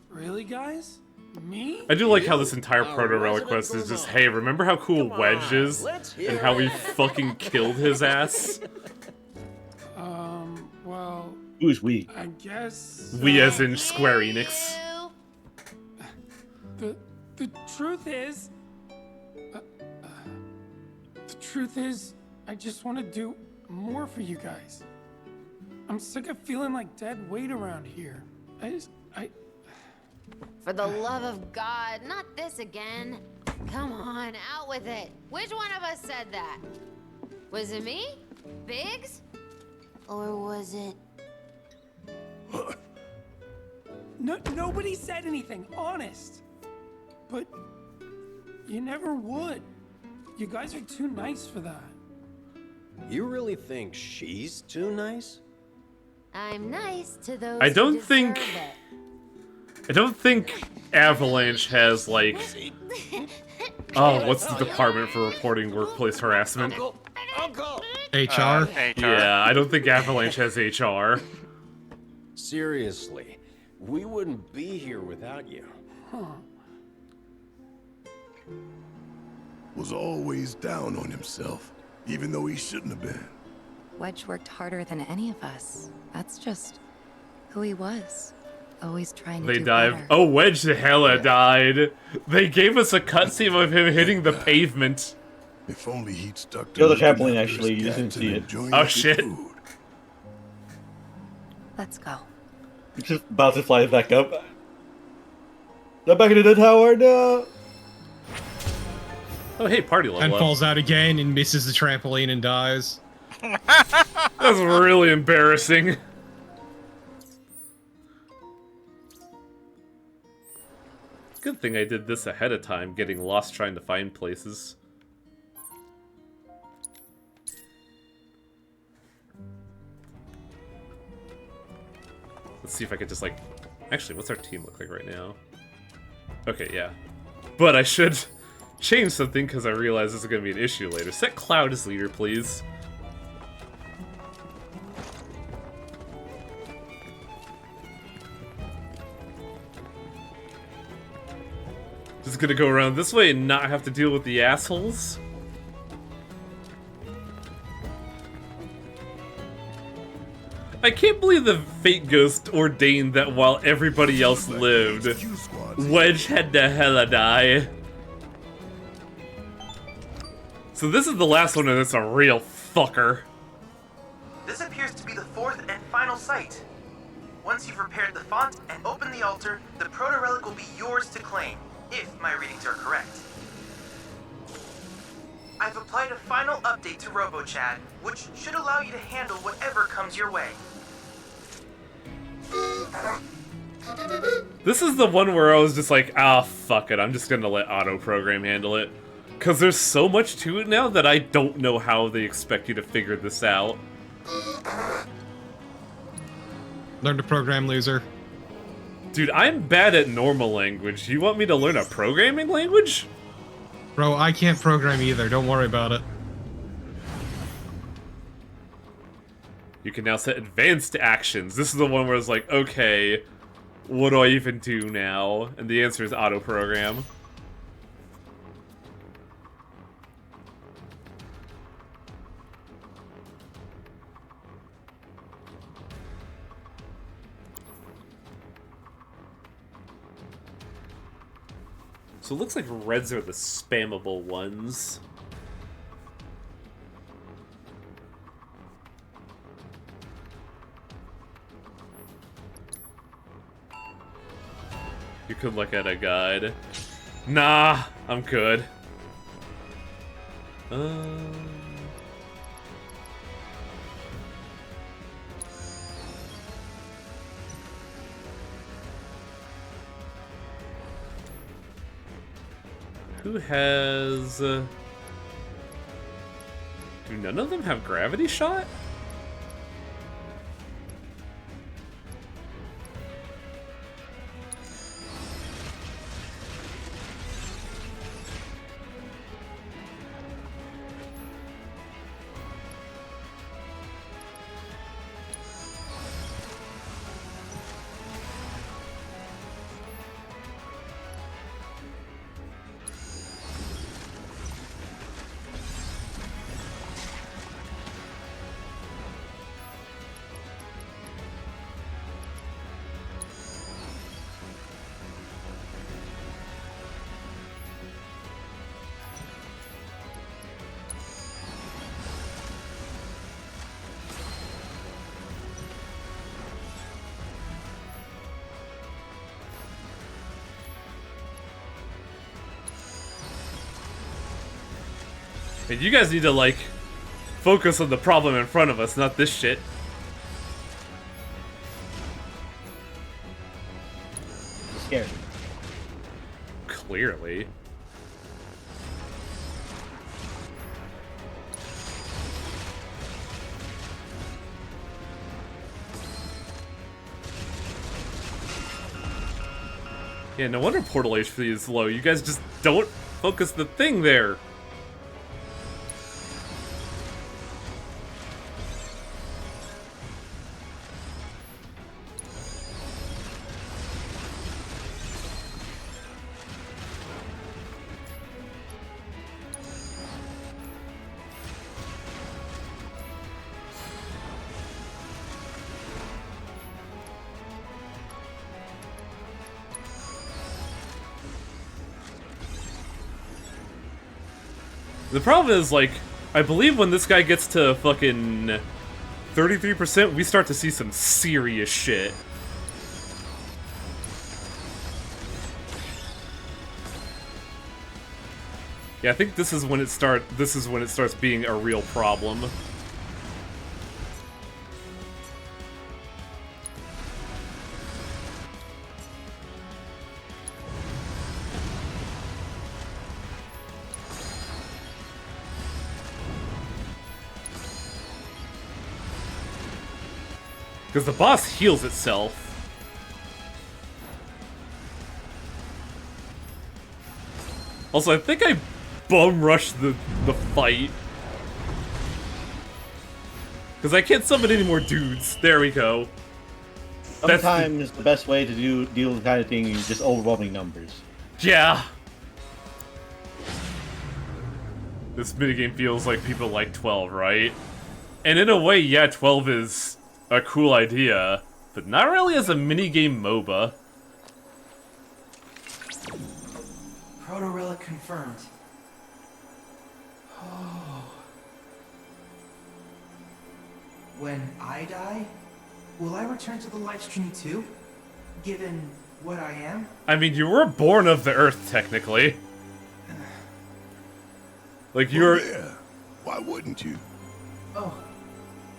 Really, guys? Me? I do like how this entire proto-relic quest is just, hey, remember how cool Wedge is? And how we fucking killed his ass? Well, Who's we? I guess... We as in Square Enix. The truth is... I just want to do more for you guys. I'm sick of feeling like dead weight around here. For the love of God, not this again. Come on, out with it. Which one of us said that? Was it me? Biggs? Or was it... No, nobody said anything, honest. But you never would. You guys are too nice for that. You really think she's too nice? I'm nice to those I don't who think- deserve it. I don't think Avalanche has, like... Oh, what's the department for reporting workplace harassment? Uncle! HR? HR. Yeah, I don't think Avalanche has HR. Seriously, We wouldn't be here without you. Was always down on himself, even though he shouldn't have been. Wedge worked harder than any of us. That's just who he was. Always trying to They do dive. better. Oh, Wedge hella died. They gave us a cutscene of him hitting the pavement. If only he'd stuck to Kill the looking trampoline, after actually. his You didn't cats see and it. enjoying Oh, the shit. food. Let's go. Just about to fly back up. Not back into the tower, no! Oh, hey, party level And up. falls out again and misses the trampoline and dies. That's really embarrassing. Good thing I did this ahead of time, getting lost trying to find places. Let's see if I could just, like... Actually, what's our team look like right now? Okay, yeah. But I should change something because I realize this is going to be an issue later. Set Cloud as leader, please. Just gonna go around this way and not have to deal with the assholes. I can't believe the Fate Ghost ordained that while everybody else lived, Wedge had to hella die. So this is the last one and it's a real fucker. This appears to be the fourth and final site. Once you've repaired the font and opened the altar, the proto-relic will be yours to claim, if my readings are correct. I've applied a final update to RoboChat, which should allow you to handle whatever comes your way. This is the one where I was just like, ah, fuck it, I'm just gonna let auto-program handle it. Because there's so much to it now that I don't know how they expect you to figure this out. Learn to program, loser. Dude, I'm bad at normal language. You want me to learn a programming language? Bro, I can't program either. Don't worry about it. You can now set advanced actions. This is the one where it's like, okay, what do I even do now? And the answer is auto-program. So it looks like reds are the spammable ones. You could look at a guide. Nah, I'm good. Who has... do none of them have gravity shot? And you guys need to, like, focus on the problem in front of us, not this shit. Scared. Clearly. Yeah, no wonder portal HP is low. You guys just don't focus the thing there. The problem is, like, I believe when this guy gets to fucking 33%, we start to see some serious shit. Yeah, I think this is when it starts being a real problem. Because the boss heals itself. Also, I think I bum rushed the fight. Because I can't summon any more dudes. There we go. Sometimes the best way to deal with the kind of thing is just overwhelming numbers. Yeah. This minigame feels like people like 12, right? And in a way, yeah, 12 is a cool idea, but not really as a minigame MOBA. Proto-relic confirmed. Oh. When I die, will I return to the live stream too? Given what I am? I mean, you were born of the Earth, technically. Like, you're... Yeah. Why wouldn't you? Oh.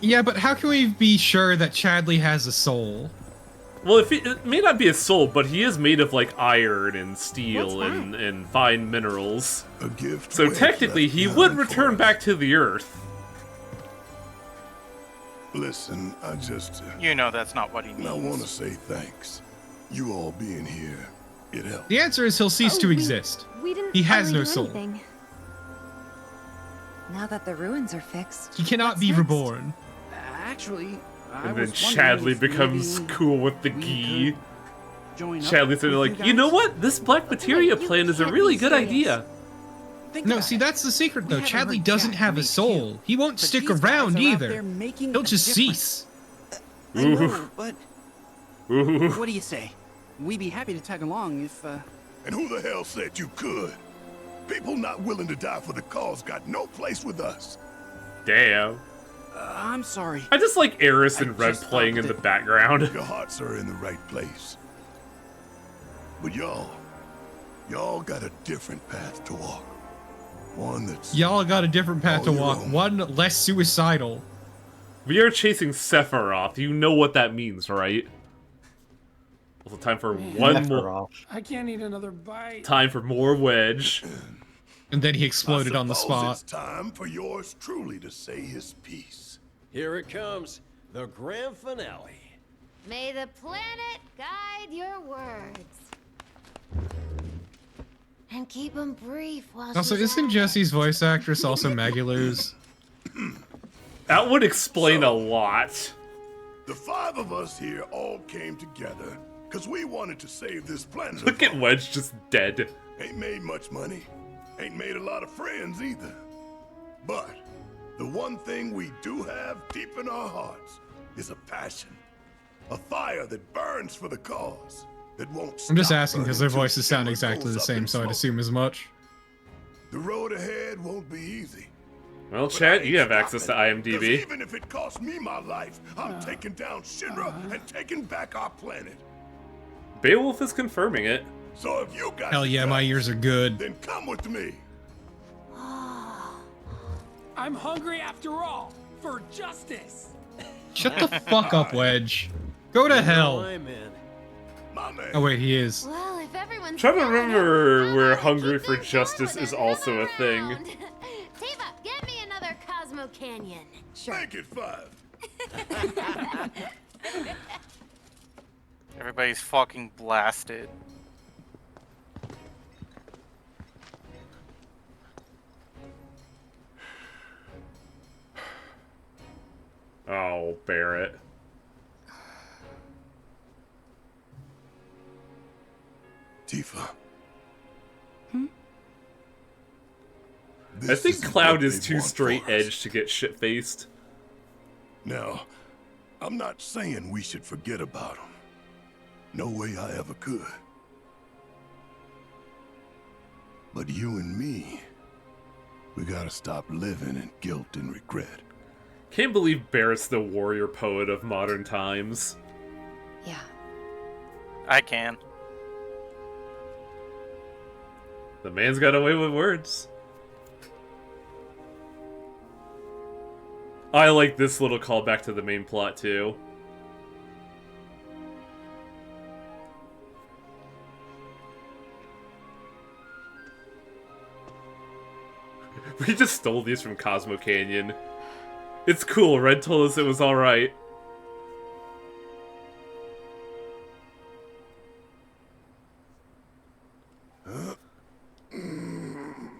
Yeah, but how can we be sure that Chadley has a soul? Well, it may not be a soul, but he is made of, like, iron and steel and fine minerals. A gift. So technically, he would return back to the Earth. Listen, I just... You know that's not what he means. I want to say thanks. You all being here, it helped. The answer is he'll cease to exist. He has no soul. Now that the ruins are fixed, He cannot be reborn. Actually, I And then was wondering Chadley if becomes maybe cool with the we gi. could join up Chadley's sort of with like, you know what? This Black Materia plan is a really good idea. No, see, that's the secret, though. Chadley doesn't have a soul. He won't stick around either. He'll just cease. I know, but Ooh. what do you say? We'd be happy to tag along if, And who the hell said you could? People not willing to die for the cause got no place with us. Damn. I'm sorry. I just like Eris and Red just thought playing in the that- background. Your hearts are in the right place. But y'all got a different path to walk. One that's... Y'all got a different path to all your walk. own. One less suicidal. We are chasing Sephiroth. You know what that means, right? Also, time for one more. I can't eat another bite. Time for more Wedge. And then he exploded on the I suppose spot. It's time for yours truly to say his piece. Here it comes, the grand finale. May the planet guide your words. And keep them brief while Also, she's isn't at it. Jesse's voice actress also Maggie Luz? That would explain a lot. The five of us here all came together because we wanted to save this planet. Look at Wedge just dead. Ain't made much money. Ain't made a lot of friends either. But the one thing we do have deep in our hearts is a passion. A fire that burns for the cause. That won't stop I'm just asking because their burning till voices sound shimmer exactly goes the up same, in so I'd smoke. assume as much. The road ahead won't be easy. Well, But I chat, ain't you have access to stopping, 'cause IMDb. even if it costs me my life, I'm taking down Shinra and taking back our planet. Beowulf is confirming it. So if you got Hell the yeah, my guts, ears are good. then come with me. I'm hungry after all, for justice. Shut the fuck up, Wedge. Go to hell. I'm in. My man. Oh wait, he is. Well, if everyone's Trying to feeling it, remember I'm where gonna Hungry keep for this Justice going is with also a another thing. round. Tifa, get me another Cosmo Canyon. Sure. Make it 5. Everybody's fucking blasted. Oh, Barrett. Tifa. I think Cloud is too straight edge to get shit faced. Now, I'm not saying we should forget about him. No way I ever could. But you and me, We gotta stop living in guilt and regret. Can't believe Barrett's the warrior poet of modern times. Yeah. I can. The man's got away with words. I like this little callback to the main plot, too. We just stole these from Cosmo Canyon. It's cool, Red told us it was alright.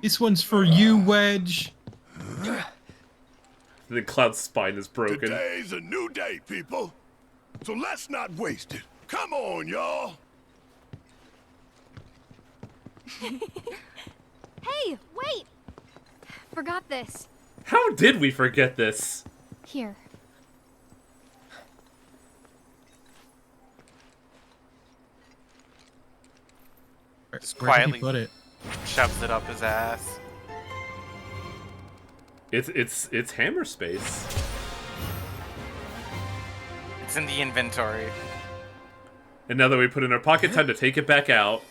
This one's for you, Wedge. And then Cloud's spine is broken. Today's a new day, people. So let's not waste it. Come on, y'all. Hey, wait! Forgot this. How did we forget this? Here. Just Where did he quietly put it? shoves it up his ass. It's hammer space. It's in the inventory. And now that we put it in our pocket, time to take it back out.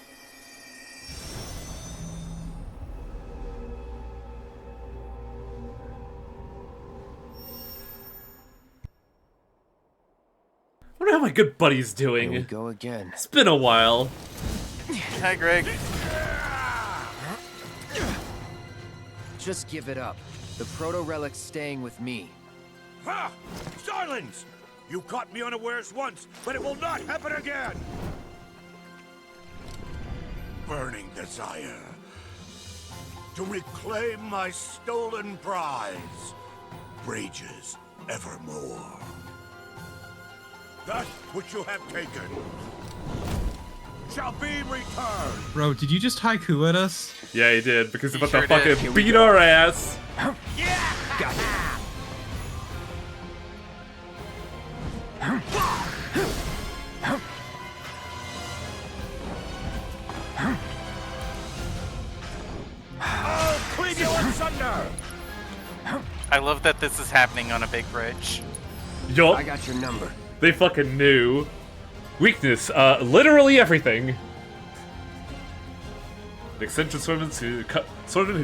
I wonder how my good buddy's doing. Here we go again. It's been a while. Hi, Greg. Just give it up. The proto-relic's staying with me. Ha! Silence! You caught me unawares once, but it will not happen again! Burning desire to reclaim my stolen prize rages evermore. That which you have taken shall be returned. Bro, did you just haiku at us? Yeah, he did, because he's about sure to fucking did. beat our ass. Yeah! Got it. I'll cleave you asunder! I love that this is happening on a big bridge. Yup, I got your number. they fucking knew. Weakness, literally everything. An eccentric swordsman who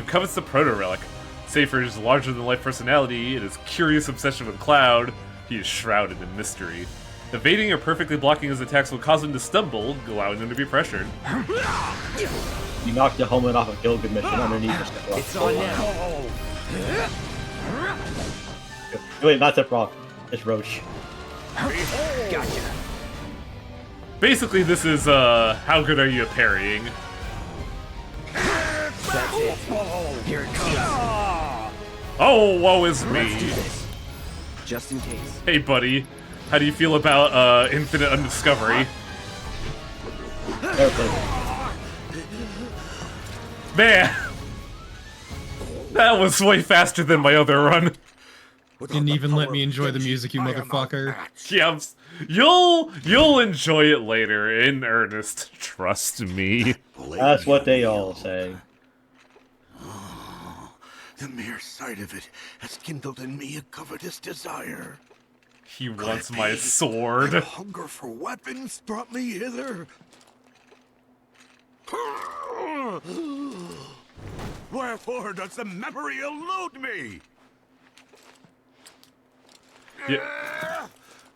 covets the proto-relic. Save for his larger-than-life personality and his curious obsession with Cloud, he is shrouded in mystery. Evading or perfectly blocking his attacks will cause him to stumble, allowing him to be pressured. You knocked the helmet off a Gilgan mission underneath the step rock. It's on now. Wait, not step rock. It's Roach. Gotcha. Basically, this is, how good are you at parrying? That's it. Here it comes. Oh, woe is Let's do me. this. Just in case. Hey, buddy. How do you feel about, Infinite Undiscovery? Airplane. Man! That was way faster than my other run. Didn't even let me enjoy the music, you motherfucker. Yeah, you'll enjoy it later, in earnest. Trust me. That's what they all say. The mere sight of it has kindled in me a covetous desire. He wants my sword. And hunger for weapons brought me hither. Wherefore does the memory elude me? Yeah.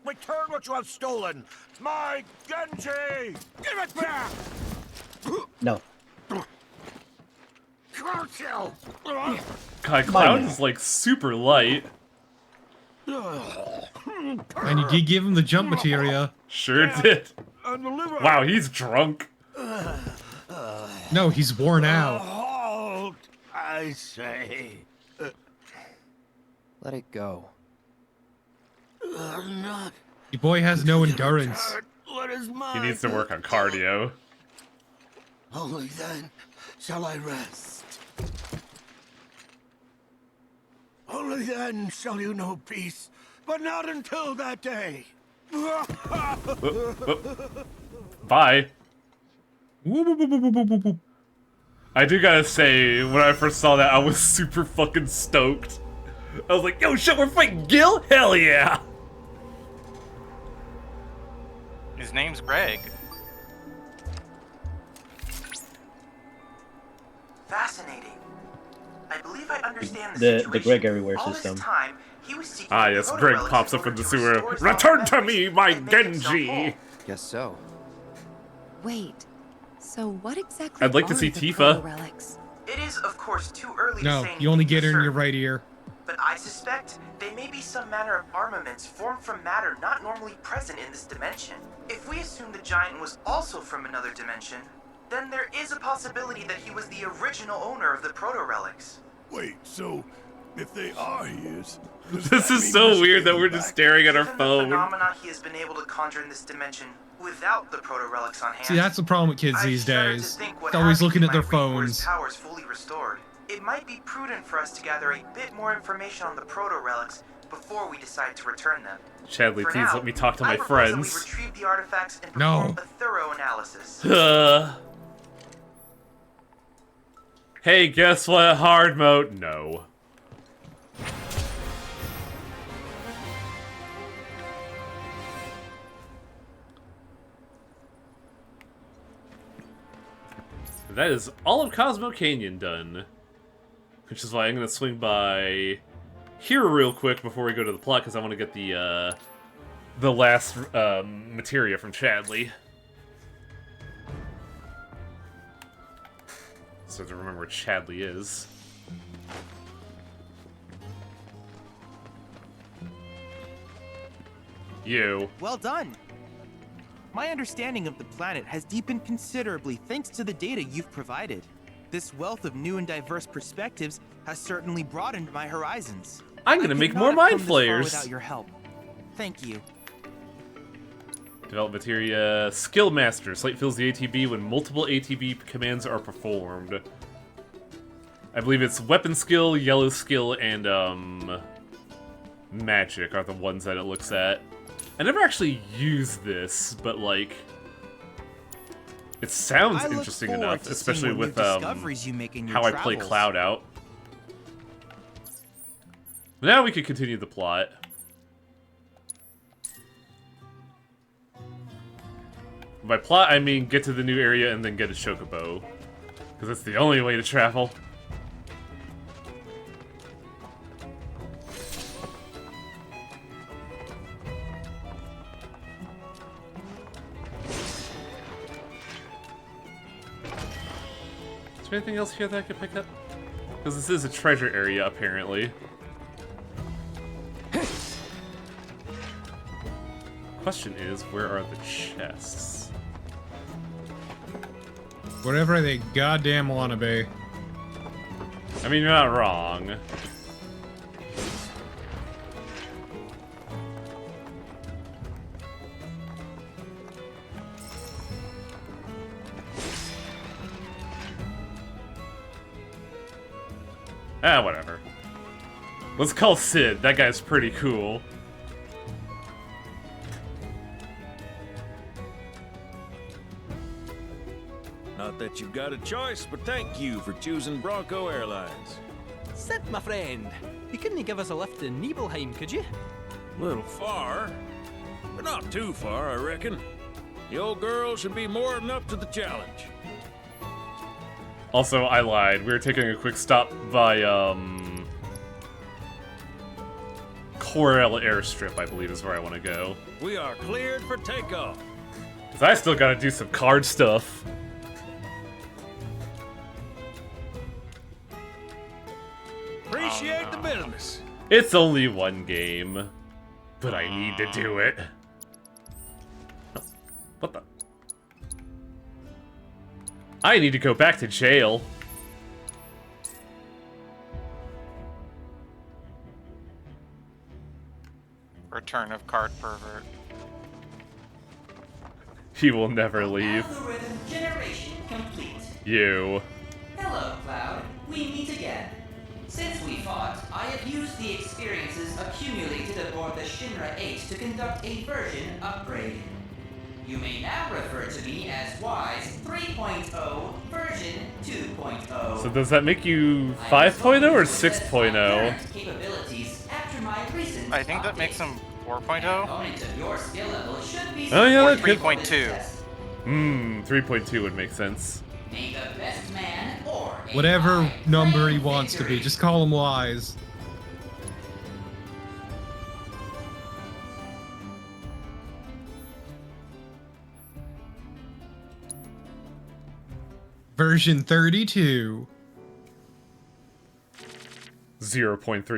Return what you have stolen! My Genji! Give it back! No. Churchill! God, Cloud is like super light. And you did give him the jump materia. Sure did. Wow, he's drunk. No, he's worn out. Halt, I say. Let it go. Not Your boy has no endurance. what is mine. He needs to work on cardio. Only then shall I rest. Only then shall you know peace, but not until that day. Bye. I do gotta say, when I first saw that, I was super fucking stoked. I was like, yo, shit, we're fighting Gil? Hell yeah! His name's Greg. Fascinating. I believe I understand the situation. The Greg Everywhere All system. This time, he was seeking Yes, Greg pops up in the sewer. Return to me, my Genji! Guess so. Wait, so what exactly I'd like to are see the Tifa. proto-relics? It is, of course, too early No, to say you only anything get her for in your certain, right ear. but I suspect they may be some manner of armaments formed from matter not normally present in this dimension. If we assume the giant was also from another dimension, then there is a possibility that he was the original owner of the proto-relics. Wait, so if they are his, This is so weird that we're just staring at our Given the phone. phenomena he has been able to conjure in this dimension without the proto-relics on hand. See, that's the problem with kids I these shudder to days. think what They're always happens looking when at their my wait for his phones. powers fully restored. It might be prudent for us to gather a bit more information on the proto-relics before we decide to return them. Chadley, For please now, let me talk to I my propose that friends. we retrieve the artifacts and No. perform a thorough analysis. Hey, guess what? Hard mode? No. That is all of Cosmo Canyon done. Which is why I'm going to swing by here real quick before we go to the plot, because I want to get the last materia from Chadley. So to remember where Chadley is. You. Well done. My understanding of the planet has deepened considerably thanks to the data you've provided. This wealth of new and diverse perspectives has certainly broadened my horizons. I'm gonna make more mind flayers. Without your help. Thank you. Develop materia skill master. Slate fills the ATB when multiple ATB commands are performed. I believe it's weapon skill, yellow skill, and magic are the ones that it looks at. I never actually used this, but like it sounds interesting enough, especially with how I play Cloud out. Now we can continue the plot. By plot, I mean get to the new area and then get a chocobo. Because it's the only way to travel. Is there anything else here that I could pick up? Because this is a treasure area, apparently. Question is, where are the chests? Whatever they goddamn wanna be. I mean, you're not wrong. Ah, whatever. Let's call Sid. That guy's pretty cool. Not that you've got a choice, but thank you for choosing Bronco Airlines. Sid, my friend, you couldn't give us a lift to Nibelheim, could you? Little far, but not too far, I reckon. The old girl should be more than up to the challenge. Also, I lied. We were taking a quick stop by, Corel Airstrip, I believe is where I want to go. We are cleared for takeoff. Because I still gotta do some card stuff. Appreciate the business. It's only one game, but I need to do it. What the? I need to go back to jail. Return of card pervert. He will never leave. Algorithm generation complete. You. Hello, Cloud. We meet again. Since we fought, I have used the experiences accumulated aboard the Shinra 8 to conduct a version upgrade. You may now refer to me as Wise 3.0 version 2.0. So does that make you 5.0 or 6.0? Capabilities after my recent I think that makes him 4.0. opponent of your skill level should be Oh yeah, Or that could. 3.2. 3.2 would make sense. May the best man or a Whatever wise number he claim wants to be, victory. just call him Wise. Version 32. 0.3.